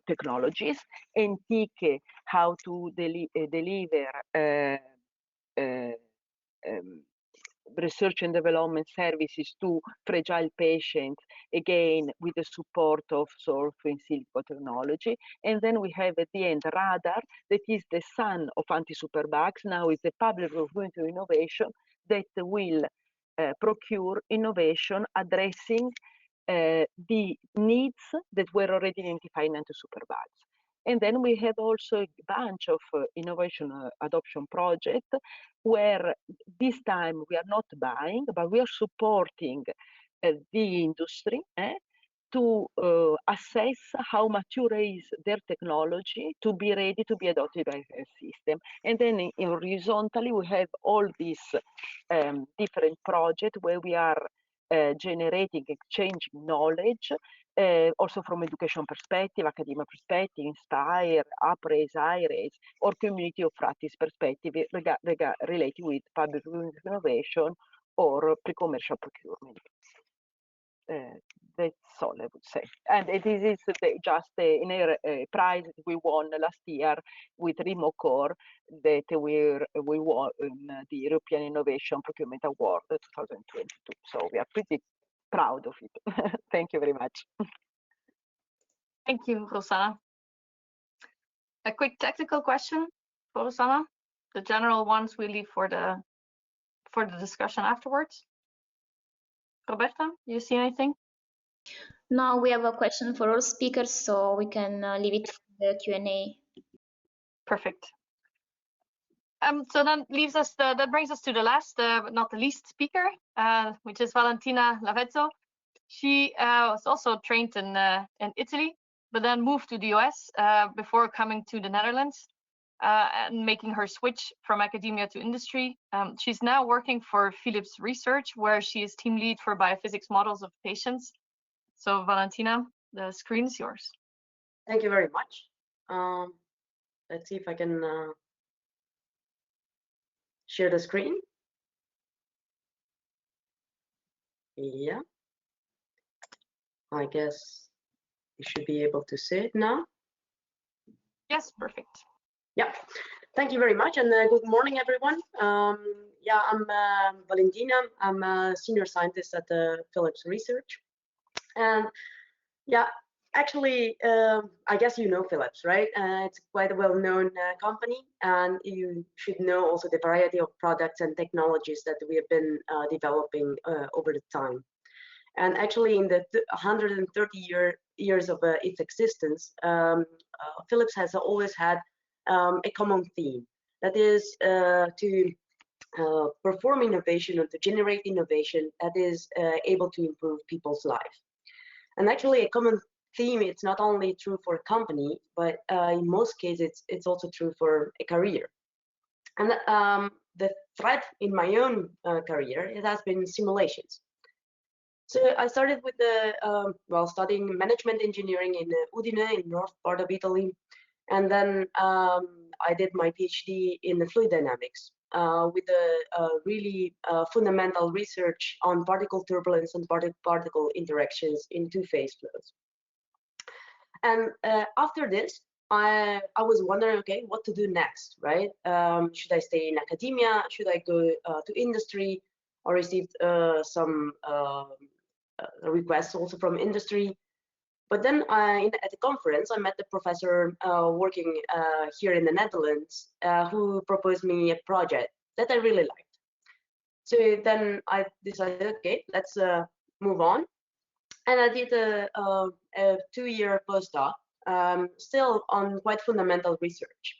technologies, and TK how to deliver research and development services to fragile patients, again with the support of in silico technology. And then we have at the end Radar, that is the son of anti-superbugs. Now is the public procurement innovation that will procure innovation addressing the needs that were already identified in anti-superbugs. And then we have also a bunch of innovation adoption projects where this time we are not buying, but we are supporting the industry to assess how mature is their technology to be ready to be adopted by the system. And then horizontally, we have all these different projects where we are generating, exchanging knowledge, also from education perspective, academic perspective, Inspire, Upraise, iRaise, or community of practice perspective related with public innovation or pre-commercial procurement. That's all I would say. And this is just a prize that we won last year with Remote Core that we won the European Innovation Procurement Award 2022. So we are pretty proud of it. Thank you very much. Thank you, Rosanna. A quick technical question for Rosanna. The general ones we leave for the discussion afterwards. Roberta, do you see anything? No, we have a question for all speakers, so we can leave it for the Q&A. Perfect. So that leaves us. That brings us to the last, but not the least speaker, which is Valentina Lavezzo. She was also trained in Italy, but then moved to the US before coming to the Netherlands and making her switch from academia to industry. She's now working for Philips Research, where she is team lead for biophysics models of patients. So Valentina, the screen is yours. Thank you very much. Let's see if I can share the screen. Yeah. I guess you should be able to see it now. Yes, perfect. Yeah, thank you very much, and good morning, everyone. Yeah, I'm Valentina. I'm a senior scientist at Philips Research. And yeah, actually, I guess you know Philips, right? It's quite a well-known company, and you should know also the variety of products and technologies that we have been developing over the time. And actually, in the 130 years of its existence, Philips has always had a common theme, that is to perform innovation or to generate innovation that is able to improve people's life. And actually, a common theme, it's not only true for a company, but in most cases, it's also true for a career. And the thread in my own career, it has been simulations. So I started with the, well, studying management engineering in Udine, in north part of Italy. And then I did my PhD in the fluid dynamics with a really fundamental research on particle turbulence and particle interactions in two-phase flows. And after this, I was wondering, okay, what to do next, right? Should I stay in academia? Should I go to industry? I received some requests also from industry. But then at the conference, I met the professor working here in the Netherlands who proposed me a project that I really liked. So then I decided, okay, let's move on. And I did a 2-year postdoc, still on quite fundamental research.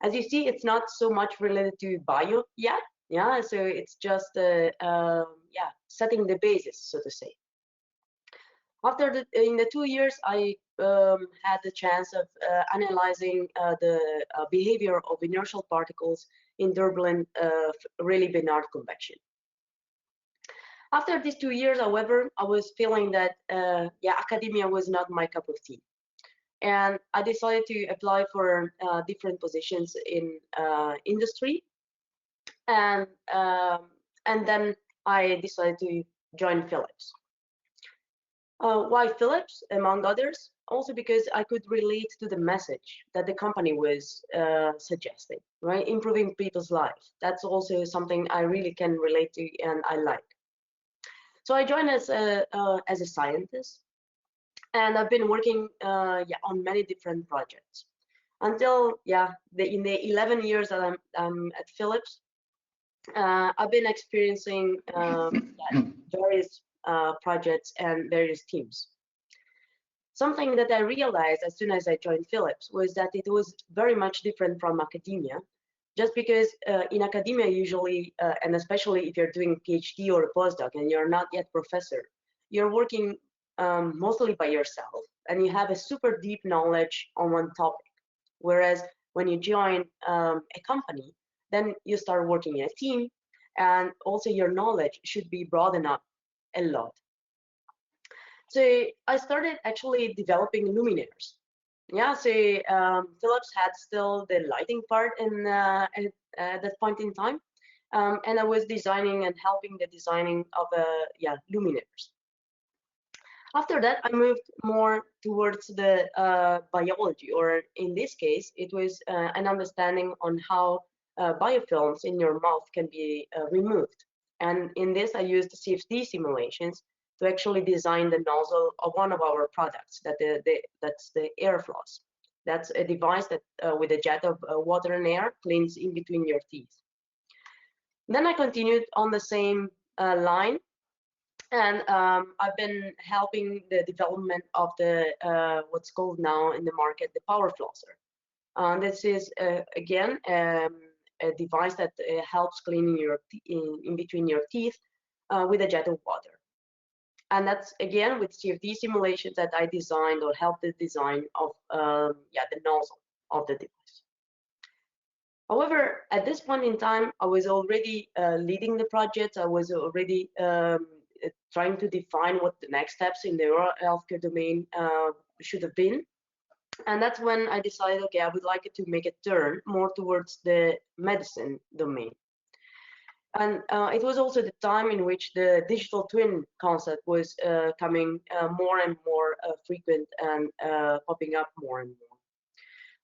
As you see, it's not so much related to bio yet. Yeah, so it's just yeah, setting the basis, so to say. After in the 2 years, I had the chance of analyzing the behavior of inertial particles in turbulent Rayleigh-Bénard convection. After these 2 years, however, I was feeling that yeah, academia was not my cup of tea, and I decided to apply for different positions in industry, and then I decided to join Philips. Why Philips, among others? Also because I could relate to the message that the company was suggesting, right? Improving people's lives. That's also something I really can relate to and I like. So I joined as a scientist, and I've been working yeah, on many different projects until yeah, in the 11 years that I'm at Philips. I've been experiencing yeah, various projects and various teams. Something that I realized as soon as I joined Philips was that it was very much different from academia, just because in academia usually, and especially if you're doing PhD or a postdoc and you're not yet professor, you're working mostly by yourself and you have a super deep knowledge on one topic. Whereas when you join a company, then you start working in a team, and also your knowledge should be broadened up a lot. So I started actually developing luminaires. Yeah, so Philips had still the lighting part in, at that point in time, and I was designing and helping the designing of yeah, luminaires. After that, I moved more towards the biology, or in this case, it was an understanding on how biofilms in your mouth can be removed. And in this, I used CFD simulations to actually design the nozzle of one of our products, that's the air floss. That's a device that with a jet of water and air cleans in between your teeth. Then I continued on the same line, and I've been helping the development of the what's called now in the market the power flosser. This is again a device that helps cleaning your in between your teeth with a jet of water. And that's again with CFD simulations that I designed or helped the design of yeah, the nozzle of the device. However, at this point in time, I was already leading the project. I was already trying to define what the next steps in the oral healthcare domain should have been. And that's when I decided, okay, I would like it to make a turn more towards the medicine domain. And it was also the time in which the digital twin concept was coming more and more frequent and popping up more and more.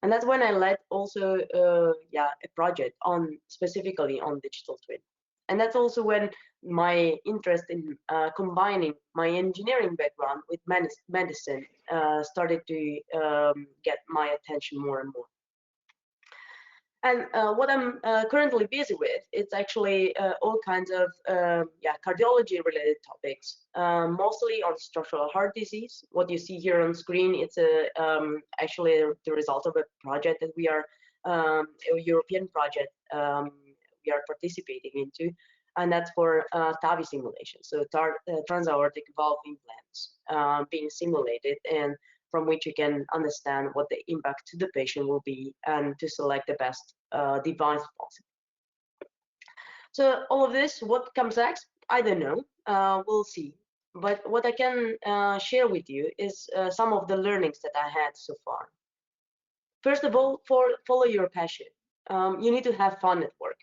And that's when I led also yeah, a project on specifically on digital twin. And that's also when my interest in combining my engineering background with medicine started to get my attention more and more. And what I'm currently busy with, it's actually all kinds of yeah, cardiology-related topics, mostly on structural heart disease. What you see here on screen, it's actually the result of a project that we are, a European project we are participating into, and that's for TAVI simulation, so transaortic valve implants being simulated and from which you can understand what the impact to the patient will be and to select the best device possible. So all of this, what comes next? I don't know. We'll see. But what I can share with you is some of the learnings that I had so far. First of all, follow your passion. You need to have fun at work.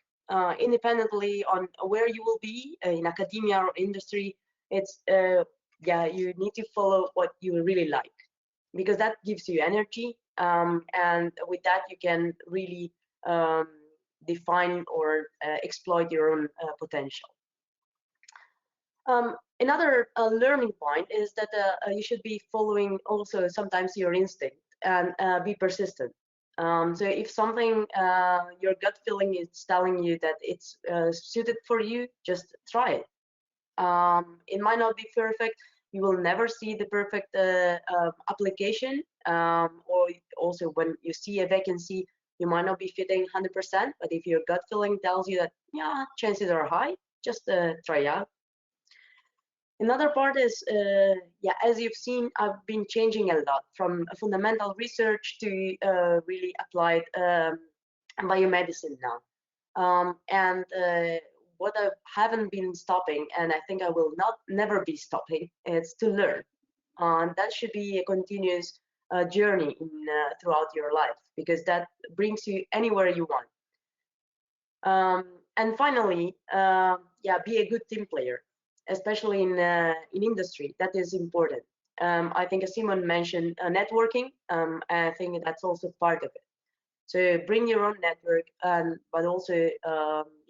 Independently on where you will be in academia or industry, it's yeah, you need to follow what you really like, because that gives you energy, and with that you can really define or exploit your own potential. Another learning point is that you should be following also sometimes your instinct and be persistent. So if something, your gut feeling is telling you that it's suited for you, just try it. It might not be perfect. You will never see the perfect application, or also when you see a vacancy, you might not be fitting 100%, but if your gut feeling tells you that, yeah, chances are high, just try out. Another part is, yeah, as you've seen, I've been changing a lot from fundamental research to really applied biomedicine now. And what I haven't been stopping, and I think I will never be stopping, is to learn. And that should be a continuous journey throughout your life, because that brings you anywhere you want. And finally, yeah, be a good team player, especially in industry. That is important. I think as Simon mentioned, networking, I think that's also part of it. So bring your own network, but also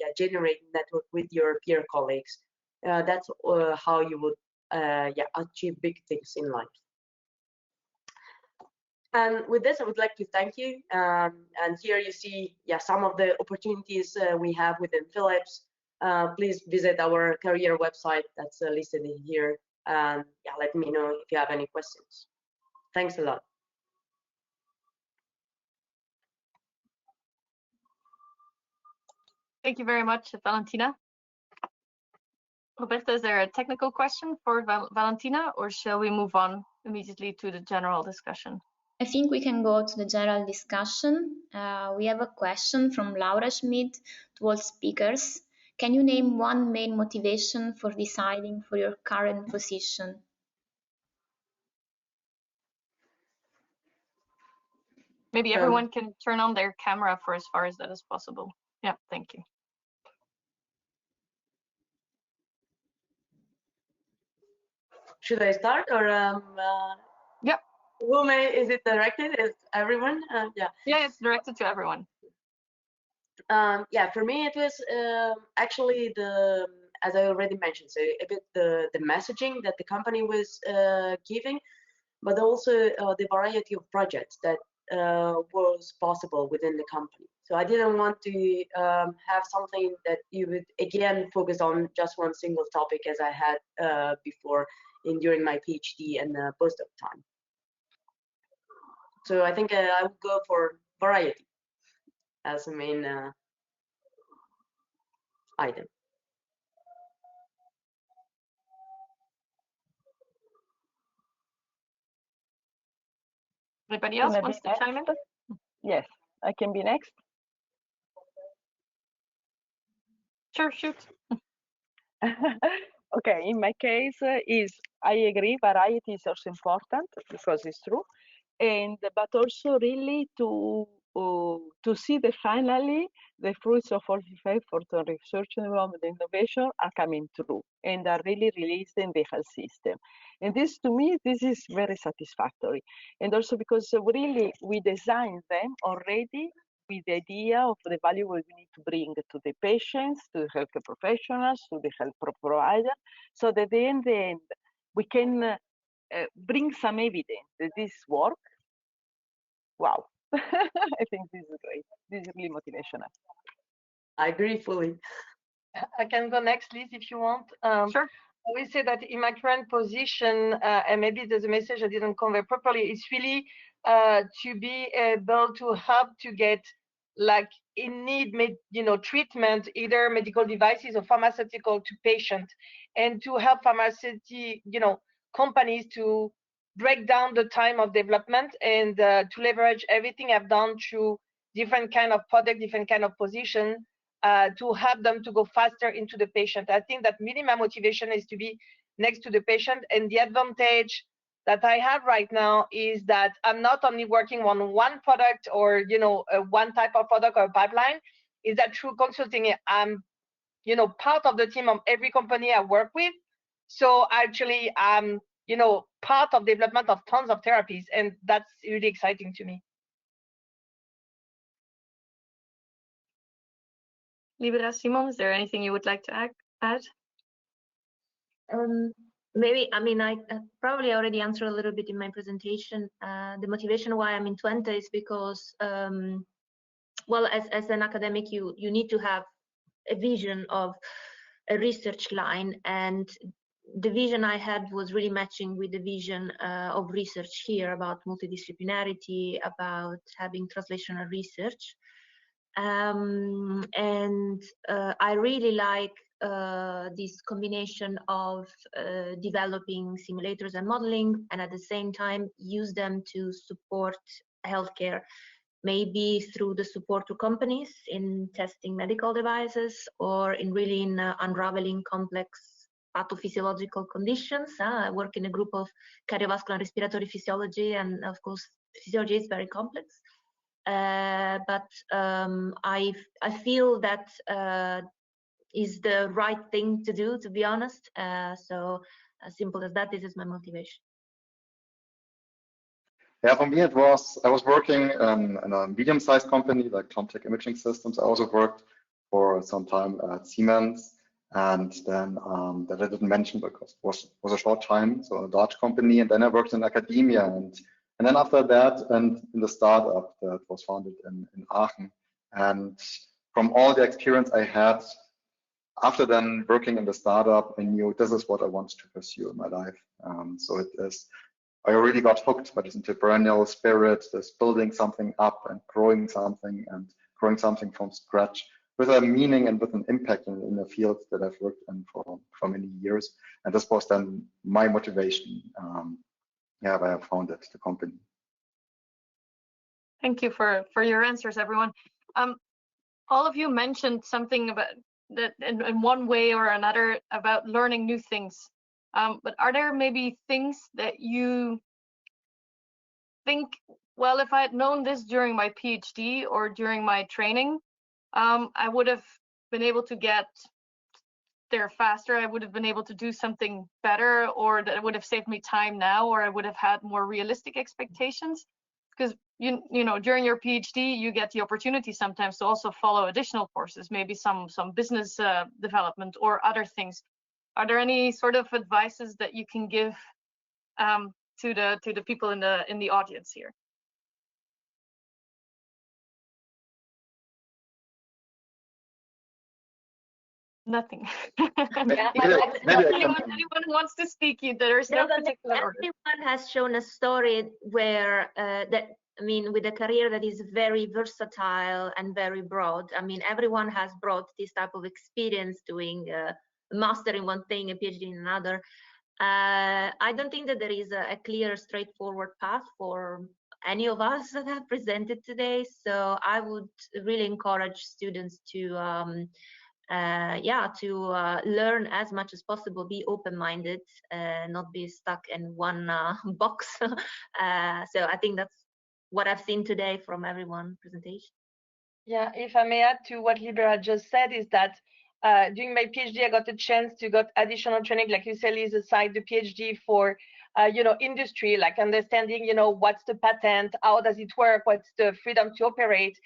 yeah, generate network with your peer colleagues. That's how you would yeah, achieve big things in life. And with this, I would like to thank you. And here you see, yeah, some of the opportunities we have within Philips. Please visit our career website that's listed in here. And yeah, let me know if you have any questions. Thanks a lot. Thank you very much, Valentina. Roberta, is there a technical question for Valentina, or shall we move on immediately to the general discussion? I think we can go to the general discussion. We have a question from Laura Schmidt to all speakers. Can you name one main motivation for deciding for your current position? Maybe everyone can turn on their camera for as far as that is possible. Yeah, thank you. Should I start, or yeah, whom is it directed? Is everyone? Yeah. Yeah, it's directed to everyone. Yeah, for me it was actually the, as I already mentioned, so a bit the messaging that the company was giving, but also the variety of projects that was possible within the company. So I didn't want to have something that you would again focus on just one single topic, as I had before during my PhD and postdoc time. So I think I would go for variety as a main item. Anybody else wants to chime in? Yes, I can be next. Sure, shoot. Okay, in my case, I agree, variety is also important because it's true, and but also really to see that finally the fruits of all the effort on research and development and innovation are coming through and are really released in the health system. And this, to me, this is very satisfactory. And also because really we designed them already with the idea of the value we need to bring to the patients, to the healthcare professionals, to the health provider, so that in the end we can bring some evidence that this works. Wow. I think this is great. This is really motivational. I agree fully. I can go next, Liz, if you want. Sure. I will say that in my current position, and maybe there's a message I didn't convey properly, it's really to be able to help to get like in need, treatment, either medical devices or pharmaceutical to patients, and to help pharmaceutical, companies to break down the time of development and to leverage everything I've done through different kind of product, different kind of position to help them to go faster into the patient. I think that really my motivation is to be next to the patient, and the advantage that I have right now is that I'm not only working on one product or one type of product or pipeline. Is that through consulting I'm part of the team of every company I work with. So actually I'm part of development of tons of therapies, and that's really exciting to me. Libera, Simon, is there anything you would like to add? Maybe, I mean, I probably already answered a little bit in my presentation. The motivation why I'm in Twente is because, well, as an academic, you need to have a vision of a research line, and the vision I had was really matching with the vision of research here about multidisciplinarity, about having translational research. And I really like this combination of developing simulators and modeling, and at the same time use them to support healthcare, maybe through the support to companies in testing medical devices, or in really unraveling complex pathophysiological conditions. I work in a group of cardiovascular and respiratory physiology, and of course physiology is very complex. But I feel that is the right thing to do, to be honest. So as simple as that, this is my motivation. Yeah, for me it was, I was working in a medium-sized company like Tomtech Imaging Systems. I also worked for some time at Siemens, and then that I didn't mention because it was a short time, so a large company, and then I worked in academia, and then after that, and in the startup that was founded in Aachen. And from all the experience I had, after then working in the startup, I knew this is what I want to pursue in my life. So it is, I really got hooked by this entrepreneurial spirit, this building something up and growing something from scratch with a meaning and with an impact in a field that I've worked in for many years. And this was then my motivation. Yeah, why I founded the company. Thank you for your answers, everyone. All of you mentioned something about that in one way or another about learning new things. But are there maybe things that you think, well, if I had known this during my PhD or during my training, I would have been able to get there faster, I would have been able to do something better, or that would have saved me time now, or I would have had more realistic expectations? Because you know, during your PhD, you get the opportunity sometimes to also follow additional courses, maybe some business development or other things. Are there any sort of advices that you can give to the people in the audience here? Nothing. Anyone wants to speak? There is no particular order. Everyone has shown a story where I mean, with a career that is very versatile and very broad. I mean, everyone has brought this type of experience doing a master in one thing, a PhD in another. I don't think that there is a clear, straightforward path for any of us that have presented today. So I would really encourage students to learn as much as possible, be open-minded, not be stuck in one box. So I think that's what I've seen today from everyone's presentation. Yeah, if I may add to what Libera just said, is that during my PhD, I got a chance to get additional training, like you said, Liz, aside the PhD for industry, like understanding, what's the patent, how does it work, what's the freedom to operate.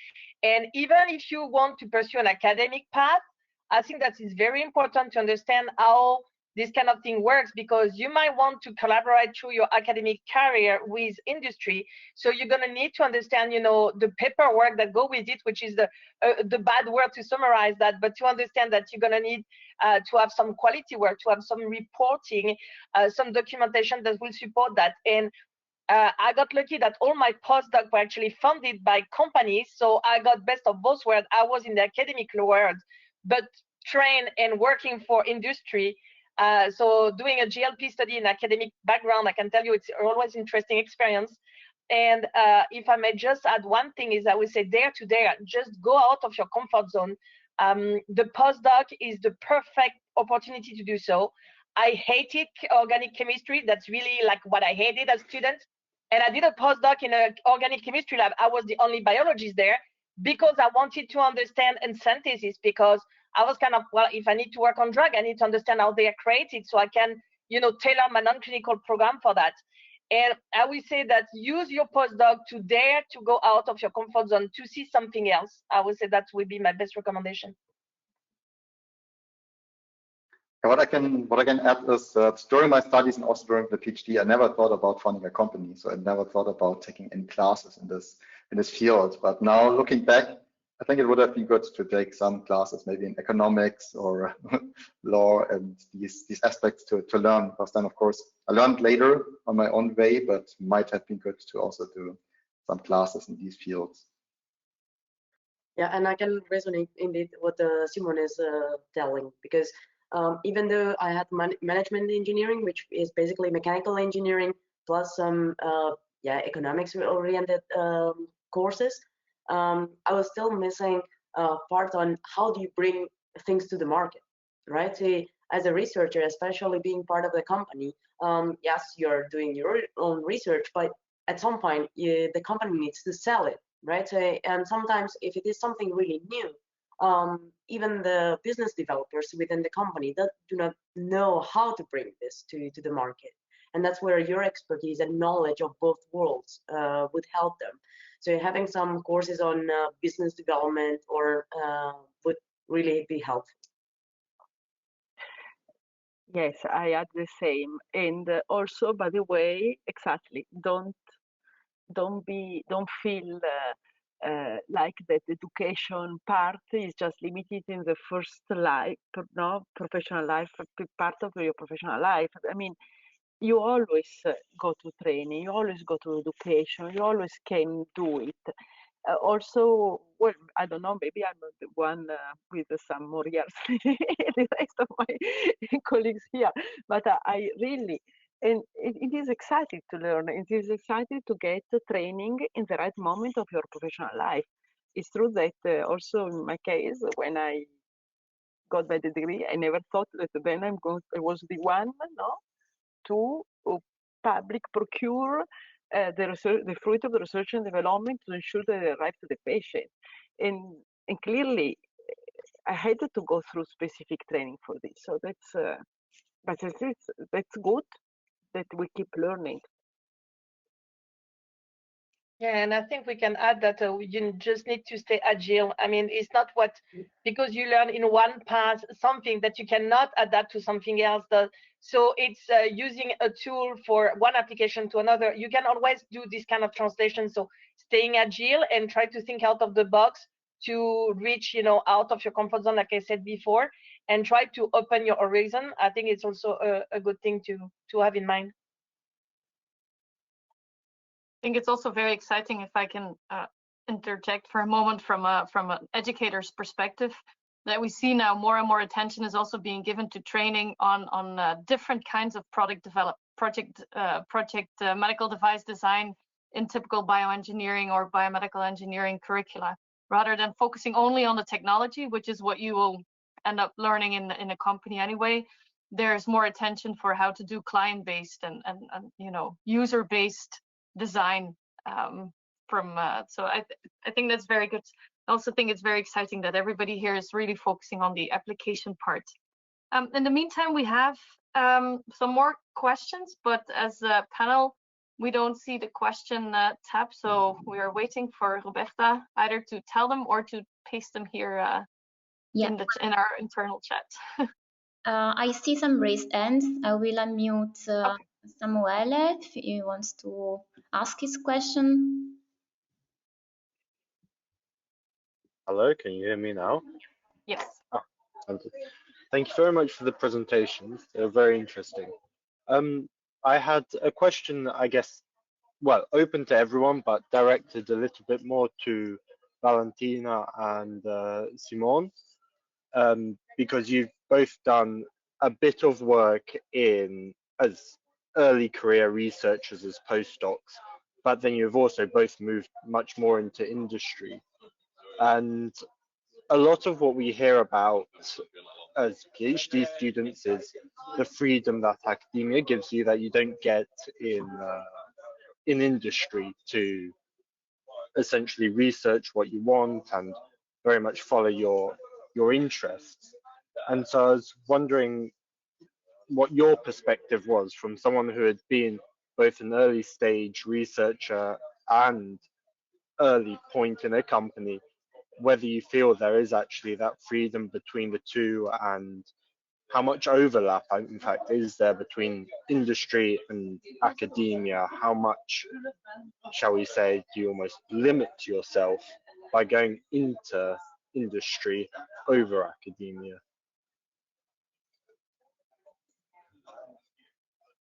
And even if you want to pursue an academic path, I think that is very important to understand how this kind of thing works, because you might want to collaborate through your academic career with industry. So you're going to need to understand, the paperwork that go with it, which is the bad word to summarize that, but to understand that you're going to need to have some quality work, to have some reporting, some documentation that will support that. And I got lucky that all my postdocs were actually funded by companies. So I got best of both worlds. I was in the academic world, but trained and working for industry So doing a GLP study in academic background, I can tell you it's always interesting experience. And if I may just add one thing is I would say dare to dare, just go out of your comfort zone. The postdoc is the perfect opportunity to do so. I hated organic chemistry. That's really like what I hated as a student. And I did a postdoc in an organic chemistry lab. I was the only biologist there because I wanted to understand in synthesis, because I was kind of, well, if I need to work on drug, I need to understand how they are created so I can, you know, tailor my non-clinical program for that. And I will say that use your postdoc to dare to go out of your comfort zone to see something else. I would say that would be my best recommendation. What I can add is that during my studies and also during the PhD, I never thought about founding a company. So I never thought about taking any classes in this field. But now looking back, I think it would have been good to take some classes, maybe in economics or law and these aspects to learn, because then of course I learned later on my own way, but might have been good to also do some classes in these fields. Yeah, and I can resonate indeed what Simon is telling, because even though I had management engineering, which is basically mechanical engineering plus some economics oriented courses, I was still missing part on how do you bring things to the market, right? So as a researcher, especially being part of the company, yes, you're doing your own research, but at some point the company needs to sell it, right? So, and sometimes if it is something really new, even the business developers within the company that do not know how to bring this to the market. And that's where your expertise and knowledge of both worlds would help them. So having some courses on business development or would really be helpful. Yes, I add the same. And also, by the way, exactly, don't feel like that education part is just limited in the first life, no, professional life, part of your professional life. I mean, you always go to training, you always go to education, you always can do it. Also, well, I don't know, maybe I'm the one with some more years than the rest of my colleagues here, but I really, and it is exciting to learn. It is exciting to get training in the right moment of your professional life. It's true that also in my case, when I got my degree, I never thought that then I was the one, no, to public procure the fruit of the research and development to ensure that they arrive to the patient. And clearly, I had to go through specific training for this. So that's, but that's good that we keep learning. Yeah, and I think we can add that you just need to stay agile. I mean, it's not because you learn in one path something that you cannot adapt to something else. So it's using a tool for one application to another. You can always do this kind of translation. So staying agile and try to think out of the box to reach, you know, out of your comfort zone, like I said before, and try to open your horizon. I think it's also a good thing to have in mind. I think it's also very exciting, if I can interject for a moment from an educator's perspective, that we see now more and more attention is also being given to training on different kinds of project medical device design in typical bioengineering or biomedical engineering curricula, rather than focusing only on the technology, which is what you will end up learning in a company anyway. There's more attention for how to do client-based and you know, user-based design so I think that's very good. I also think it's very exciting that everybody here is really focusing on the application part. In the meantime, we have some more questions, but as a panel, we don't see the question tab, so we are waiting for Roberta either to tell them or to paste them here in our internal chat. I see some raised hands. I will unmute Samuele if he wants to ask his question. Hello, can you hear me now? Yes. Oh, thank you very much for the presentations. They're very interesting. I had a question, I guess, well, open to everyone, but directed a little bit more to Valentina and Simone, because you've both done a bit of work in as early career researchers as postdocs, but then you've also both moved much more into industry. And a lot of what we hear about as PhD students is the freedom that academia gives you that you don't get in industry, to essentially research what you want and very much follow your interests. And so I was wondering what your perspective was from someone who had been both an early stage researcher and early point in a company, whether you feel there is actually that freedom between the two, and how much overlap, in fact, is there between industry and academia? How much, shall we say, do you almost limit yourself by going into industry over academia?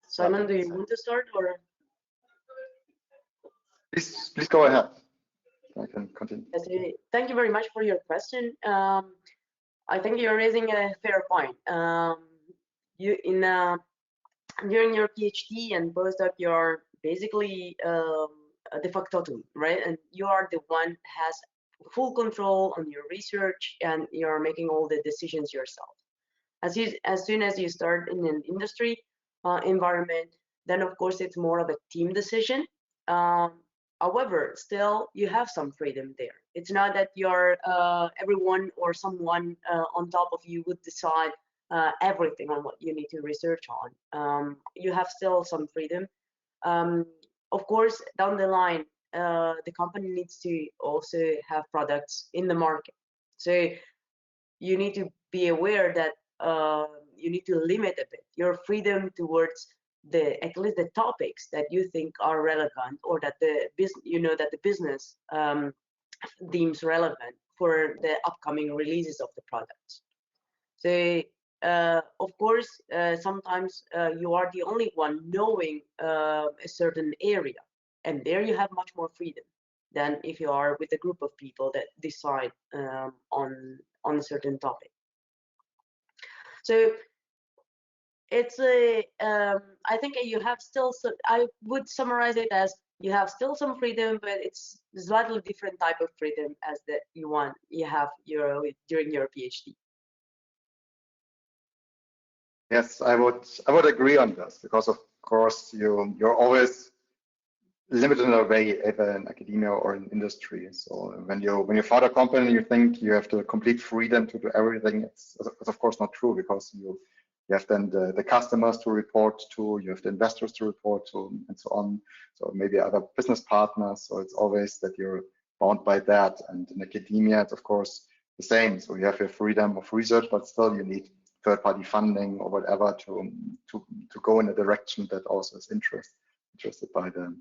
Simon, do you want to start, or? Please go ahead. I can continue. Yes, thank you very much for your question. I think you're raising a fair point. During your PhD and postdoc, you're basically de factotum, right? And you are the one who has full control on your research, and you're making all the decisions yourself. As soon as you start in an industry environment, then of course it's more of a team decision. However, still you have some freedom there. It's not that you're everyone or someone on top of you would decide everything on what you need to research on. You have still some freedom. Of course, down the line, the company needs to also have products in the market. So you need to be aware that you need to limit a bit your freedom towards at least the topics that you think are relevant, or that the business deems relevant for the upcoming releases of the products. So of course, sometimes you are the only one knowing a certain area, and there you have much more freedom than if you are with a group of people that decide on a certain topic. So it's I think you have still, I would summarize it as you have still some freedom, but it's a slightly different type of freedom as that you have during your PhD. Yes, I would agree on this, because of course you're always limited in a way, either in academia or in industry. So when you found a company, you think you have the complete freedom to do everything. It's of course not true, because you have then the customers to report to, you have the investors to report to, and so on. So maybe other business partners. So it's always that you're bound by that. And in academia, it's of course the same. So you have your freedom of research, but still you need third-party funding or whatever to go in a direction that also is interested by the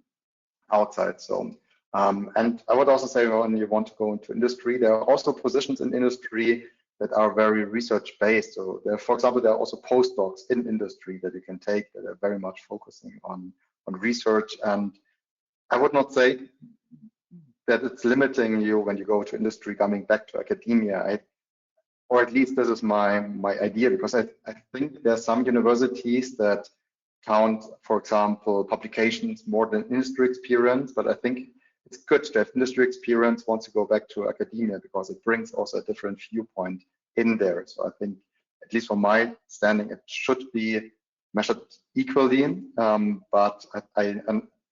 outside. So and I would also say, when you want to go into industry, there are also positions in industry that are very research based. So there, for example, there are also postdocs in industry that you can take that are very much focusing on research. And I would not say that it's limiting you when you go to industry coming back to academia. Or at least this is my idea, because I think there are some universities that count, for example, publications more than industry experience, but I think it's good to have industry experience once you go back to academia, because it brings also a different viewpoint in there. So I think, at least from my standing, it should be measured equally, but I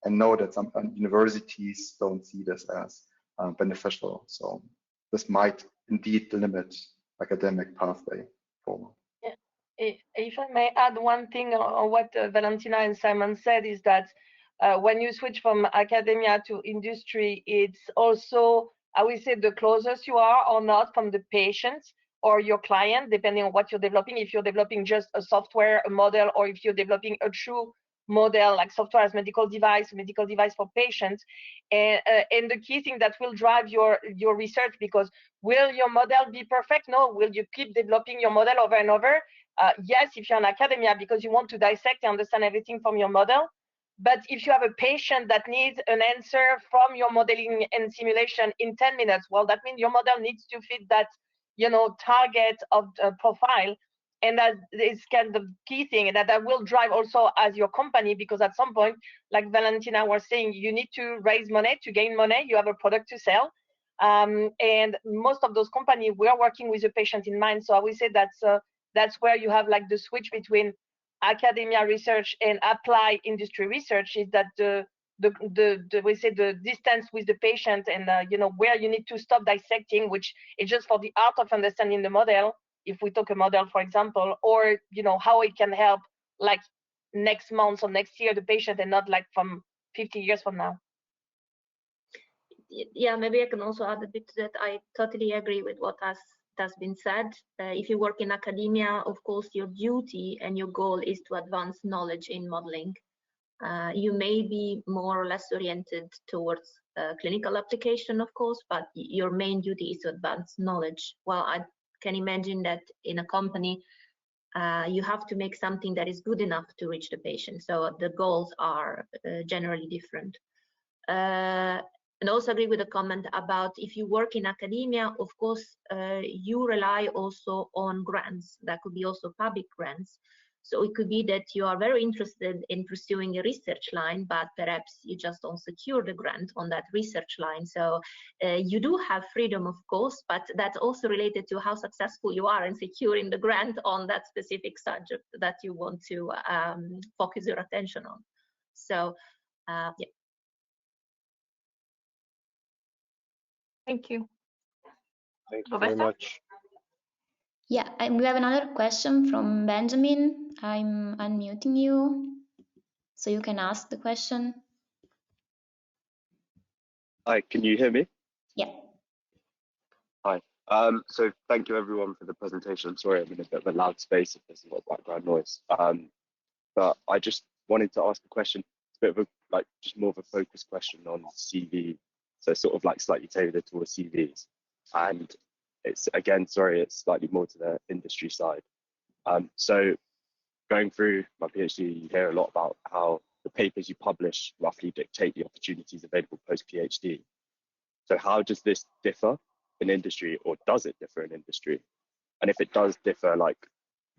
know that some universities don't see this as beneficial. So this might indeed limit academic pathway forward. Yeah. If I may add one thing on what Valentina and Simon said, is that when you switch from academia to industry, it's also, I would say, the closest you are or not from the patient or your client, depending on what you're developing. If you're developing just a software, a model, or if you're developing a true model like software as medical device for patients. And the key thing that will drive your research, because will your model be perfect? No. Will you keep developing your model over and over? Yes, if you're in academia, because you want to dissect and understand everything from your model. But if you have a patient that needs an answer from your modeling and simulation in 10 minutes, well, that means your model needs to fit that, target of the profile. And that is kind of the key thing, and that will drive also as your company, because at some point, like Valentina was saying, you need to raise money to gain money. You have a product to sell. And most of those companies, we are working with the patient in mind. So I would say that's where you have like the switch between academia research and applied industry research, is that we say the distance with the patient, and you know, where you need to stop dissecting, which is just for the art of understanding the model, if we talk a model, for example, or you know, how it can help like next month or next year the patient, and not like from 50 years from now. Yeah, maybe I can also add a bit to that. I totally agree with what has been said. If you work in academia, of course, your duty and your goal is to advance knowledge in modeling. You may be more or less oriented towards clinical application, of course, but your main duty is to advance knowledge. Well, I can imagine that in a company, you have to make something that is good enough to reach the patient. So the goals are generally different. And also agree with the comment about if you work in academia, of course, you rely also on grants. That could be also public grants. So it could be that you are very interested in pursuing a research line, but perhaps you just don't secure the grant on that research line. So you do have freedom, of course, but that's also related to how successful you are in securing the grant on that specific subject that you want to focus your attention on. So, yeah. Thank you. Thank you very much. Yeah, we have another question from Benjamin. I'm unmuting you, so you can ask the question. Hi, can you hear me? Yeah. Hi. So thank you everyone for the presentation. I'm sorry, I'm in a bit of a loud space if there's a lot of background noise. But I just wanted to ask a question. It's a bit of a, like, just more of a focused question on CV. So sort of like slightly tailored towards CVs. And it's, again, sorry, it's slightly more to the industry side. So going through my PhD, you hear a lot about how the papers you publish roughly dictate the opportunities available post-PhD. So how does this differ in industry, or does it differ in industry? And if it does differ, like,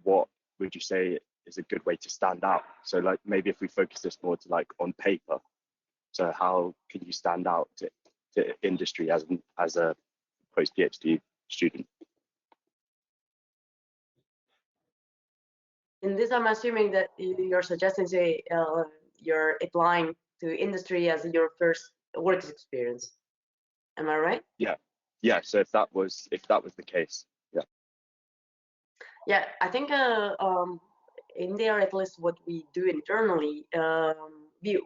what would you say is a good way to stand out? So like, maybe if we focus this more to like on paper, so how can you stand out to industry as a post-PhD student? In this, I'm assuming that you're suggesting, say, you're applying to industry as your first work experience. Am I right? Yeah. Yeah. So if that was the case, yeah. Yeah, I think in there, at least what we do internally,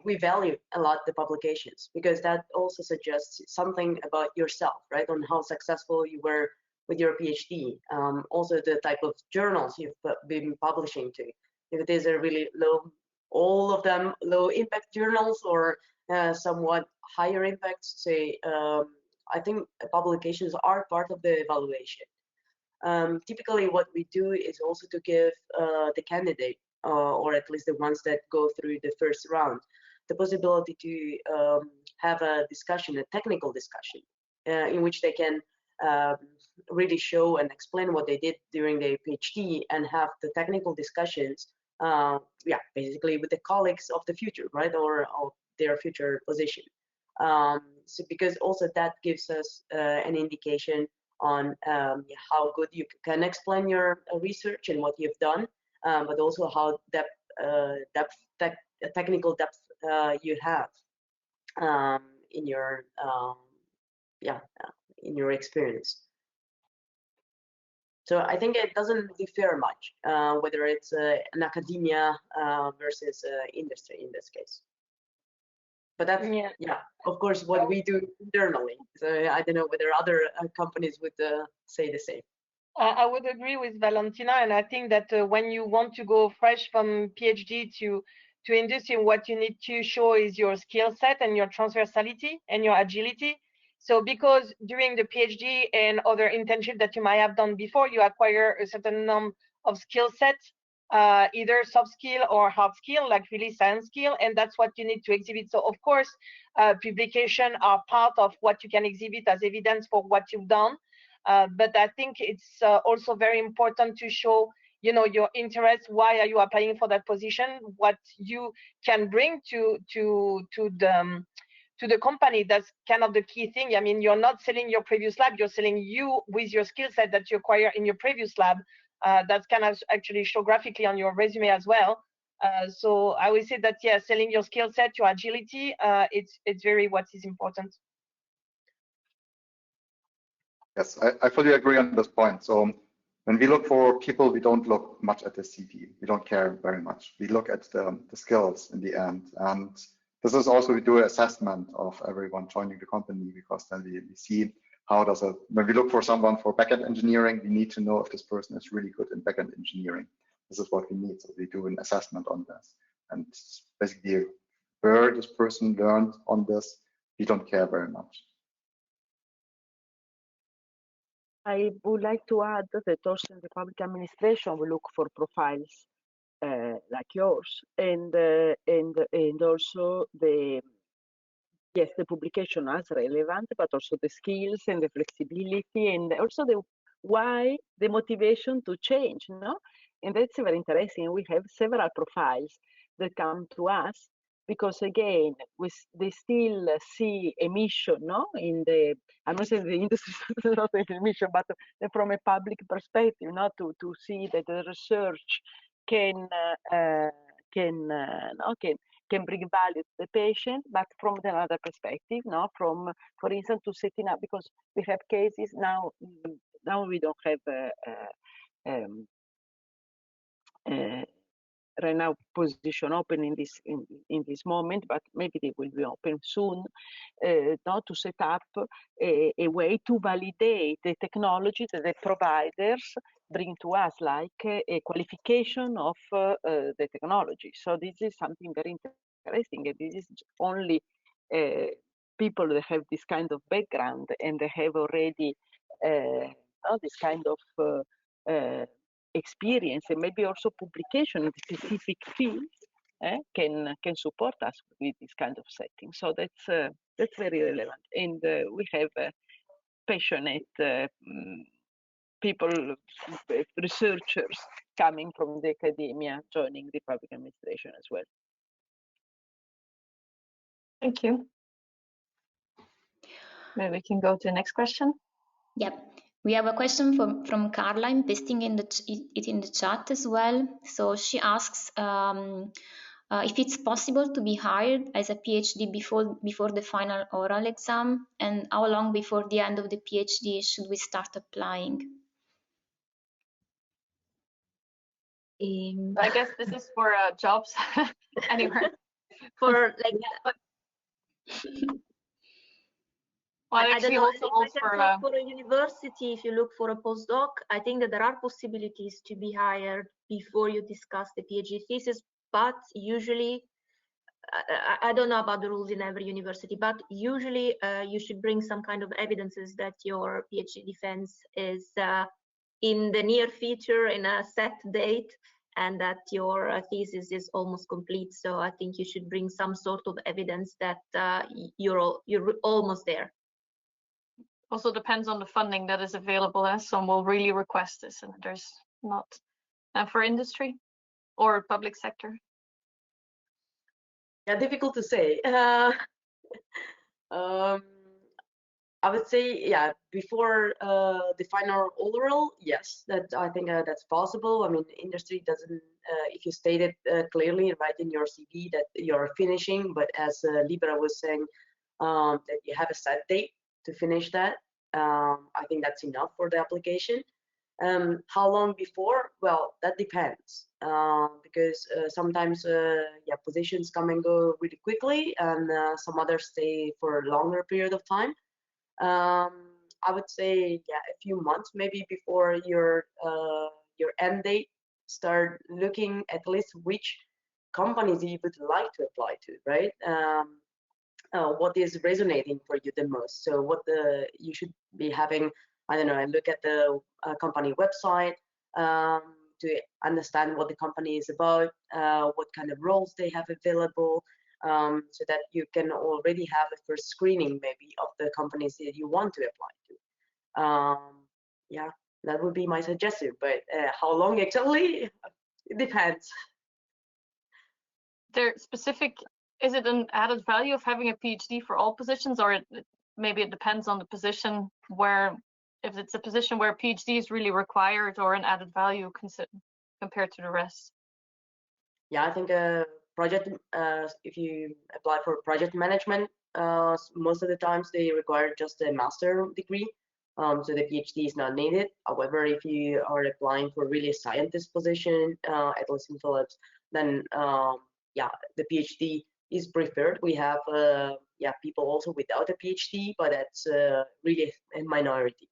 we value a lot the publications, because that also suggests something about yourself, right? On how successful you were with your PhD. Also the type of journals you've been publishing to. If these are really low, all of them low impact journals, or somewhat higher impact, say, I think publications are part of the evaluation. Typically what we do is also to give the candidate, or at least the ones that go through the first round, the possibility to have a discussion, a technical discussion, in which they can really show and explain what they did during their PhD, and have the technical discussions, yeah, basically with the colleagues of the future, right, or of their future position. So because also that gives us an indication on how good you can explain your research and what you've done, but also how technical depth you have in your in your experience. So I think it doesn't differ much whether it's an academia versus industry in this case. But that's, yeah, of course, what we do internally. So I don't know whether other companies would say the same. I would agree with Valentina, and I think that when you want to go fresh from PhD to industry, what you need to show is your skill set and your transversality and your agility. So because during the PhD and other internship that you might have done before, you acquire a certain number of skill sets, either soft skill or hard skill, like really science skill, and that's what you need to exhibit. So of course, publication are part of what you can exhibit as evidence for what you've done. But I think it's also very important to show you know, your interests, why are you applying for that position, what you can bring to the company. That's kind of the key thing. I mean, you're not selling your previous lab, you're selling you with your skill set that you acquire in your previous lab. That's kind of actually show graphically on your resume as well. So I would say that, yeah, selling your skill set, your agility, it's very what is important. Yes, I fully agree on this point. So when we look for people, we don't look much at the CV. We don't care very much. We look at the skills in the end. And this is also, we do an assessment of everyone joining the company, because then we see how does it, when we look for someone for backend engineering, we need to know if this person is really good in backend engineering. This is what we need. So we do an assessment on this. And basically where this person learned on this, we don't care very much. I would like to add that also in the public administration, we look for profiles like yours, and also the publication as relevant, but also the skills and the flexibility, and also the why, the motivation to change, no? And that's very interesting. We have several profiles that come to us because, again, they still see emission, no? In the, I'm not saying the industry is not an emission, but from a public perspective, not to see that the research can bring value to the patient, but from another perspective, no? From, for instance, to setting up, because we have cases now. Now we don't have right now position open in this moment, but maybe they will be open soon. Not to set up a way to validate the technology that the providers bring to us, like a qualification of the technology. So this is something very interesting, and this is only people that have this kind of background and they have already this kind of experience, and maybe also publication in specific fields can support us with this kind of setting. So that's very relevant, and we have passionate people, researchers coming from the academia, joining the public administration as well. Thank you. Maybe we can go to the next question. Yep. We have a question from Carla. I'm pasting it in the chat as well. So she asks if it's possible to be hired as a PhD before the final oral exam, and how long before the end of the PhD should we start applying? I guess this is for jobs anywhere. For like well, I don't know, for a university, if you look for a postdoc, I think that there are possibilities to be hired before you discuss the PhD thesis, but usually, I don't know about the rules in every university, but usually you should bring some kind of evidences that your PhD defense is in the near future, in a set date, and that your thesis is almost complete. So I think you should bring some sort of evidence that you're almost there. Also depends on the funding that is available, as some will really request this and there's not. And for industry or public sector? Yeah, difficult to say. I would say, yeah, before the final oral, yes, that I think that's possible. I mean, industry doesn't, if you state it clearly, right in your CV that you're finishing, but as Libera was saying, that you have a set date to finish that. I think that's enough for the application. How long before? Well, that depends, because sometimes yeah, positions come and go really quickly, and some others stay for a longer period of time. I would say, yeah, a few months maybe before your end date. Start looking at least which companies you would like to apply to, right? What is resonating for you the most? So what you should be having, I don't know, I look at the company website to understand what the company is about, what kind of roles they have available, so that you can already have a first screening maybe of the companies that you want to apply to. Yeah, That would be my suggestion, but how long exactly? It depends. Is it an added value of having a PhD for all positions, or maybe it depends on the position, where if it's a position where a PhD is really required, or an added value compared to the rest? Yeah, I think if you apply for project management, most of the times they require just a master degree, so the PhD is not needed. However, if you are applying for really a scientist position, at least in Philips, then yeah, the PhD is preferred. We have yeah, people also without a PhD, but that's really a minority.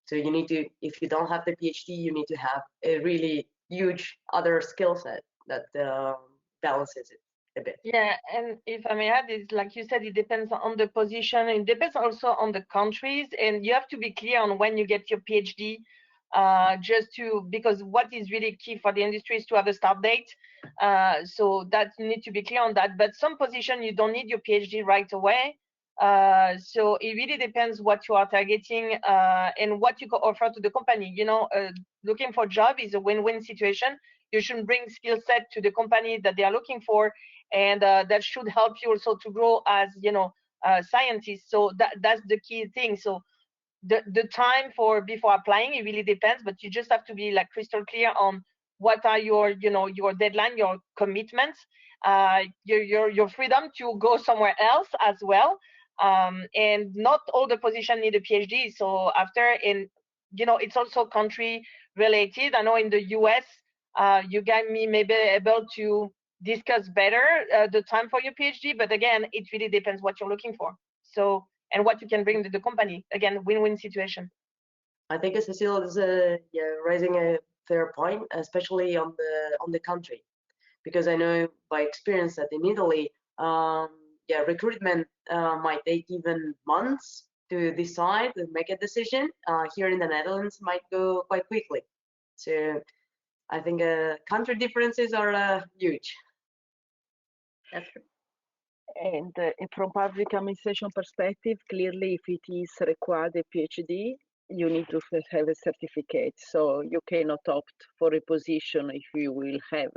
So you need to, if you don't have the PhD, you need to have a really huge other skill set that balances it a bit. Yeah, and if I may add, is like you said, it depends on the position. It depends also on the countries, and you have to be clear on when you get your PhD. Because what is really key for the industry is to have a start date. So that you need to be clear on that. But some position you don't need your PhD right away. So it really depends what you are targeting and what you can offer to the company. You know, looking for a job is a win-win situation. You should bring skill set to the company that they are looking for, and that should help you also to grow as, you know, scientists. So that's the key thing. So the time before applying, it really depends, but you just have to be like crystal clear on what are your, you know, your deadline, your commitments, your freedom to go somewhere else as well. And not all the positions need a PhD. So after, you know, it's also country related. I know in the US, you guys may be able to discuss better the time for your PhD, but again, it really depends what you're looking for. So, and what you can bring to the company. Again, win-win situation. I think Cécile is yeah, raising a fair point, especially on the country, because I know by experience that in Italy, yeah, recruitment might take even months to decide and make a decision. Here in the Netherlands, might go quite quickly. So I think country differences are huge. That's true. And from public administration perspective, clearly, if it is required a PhD, you need to have a certificate. So you cannot opt for a position if you will have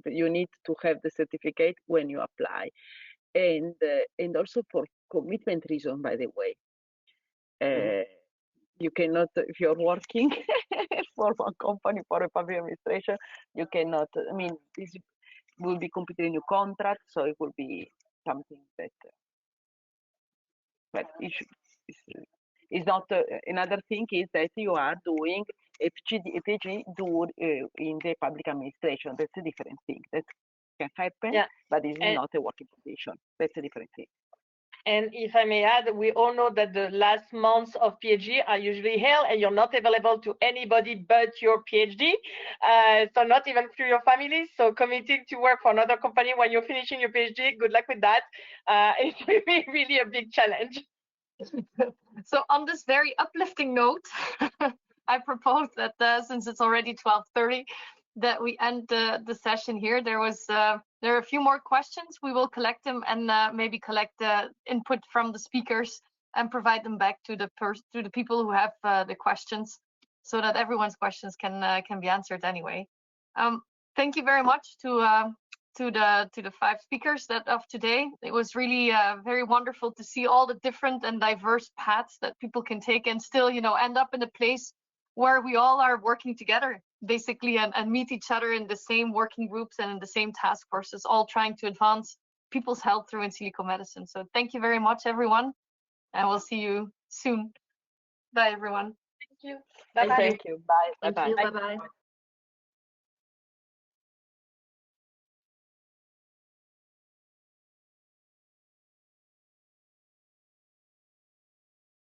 you need to have the certificate when you apply, and also for commitment reason, by the way. You cannot, if you're working for one company for a public administration, you cannot. I mean, this will be completely new contract, so it will be something that, but it's not. Another thing is that you are doing a PhD in the public administration. That's a different thing. That can happen, yeah, but this is not a working position. That's a different thing. And if I may add, we all know that the last months of PhD are usually hell, and you're not available to anybody but your PhD, so not even through your family. So committing to work for another company when you're finishing your PhD, good luck with that. It's really a big challenge. So on this very uplifting note, I propose that since it's already 12:30, that we end the session here. There are a few more questions. We will collect them and maybe collect input from the speakers and provide them back to the people who have the questions, so that everyone's questions can be answered anyway. Thank you very much to the 5 speakers of today. It was really very wonderful to see all the different and diverse paths that people can take and still, you know, end up in a place where we all are working together, basically, and meet each other in the same working groups and in the same task forces, all trying to advance people's health through in silico medicine. So thank you very much, everyone, and we'll see you soon. Bye, everyone. Thank you. Bye. Thank you. Bye. Thank you. Bye-bye.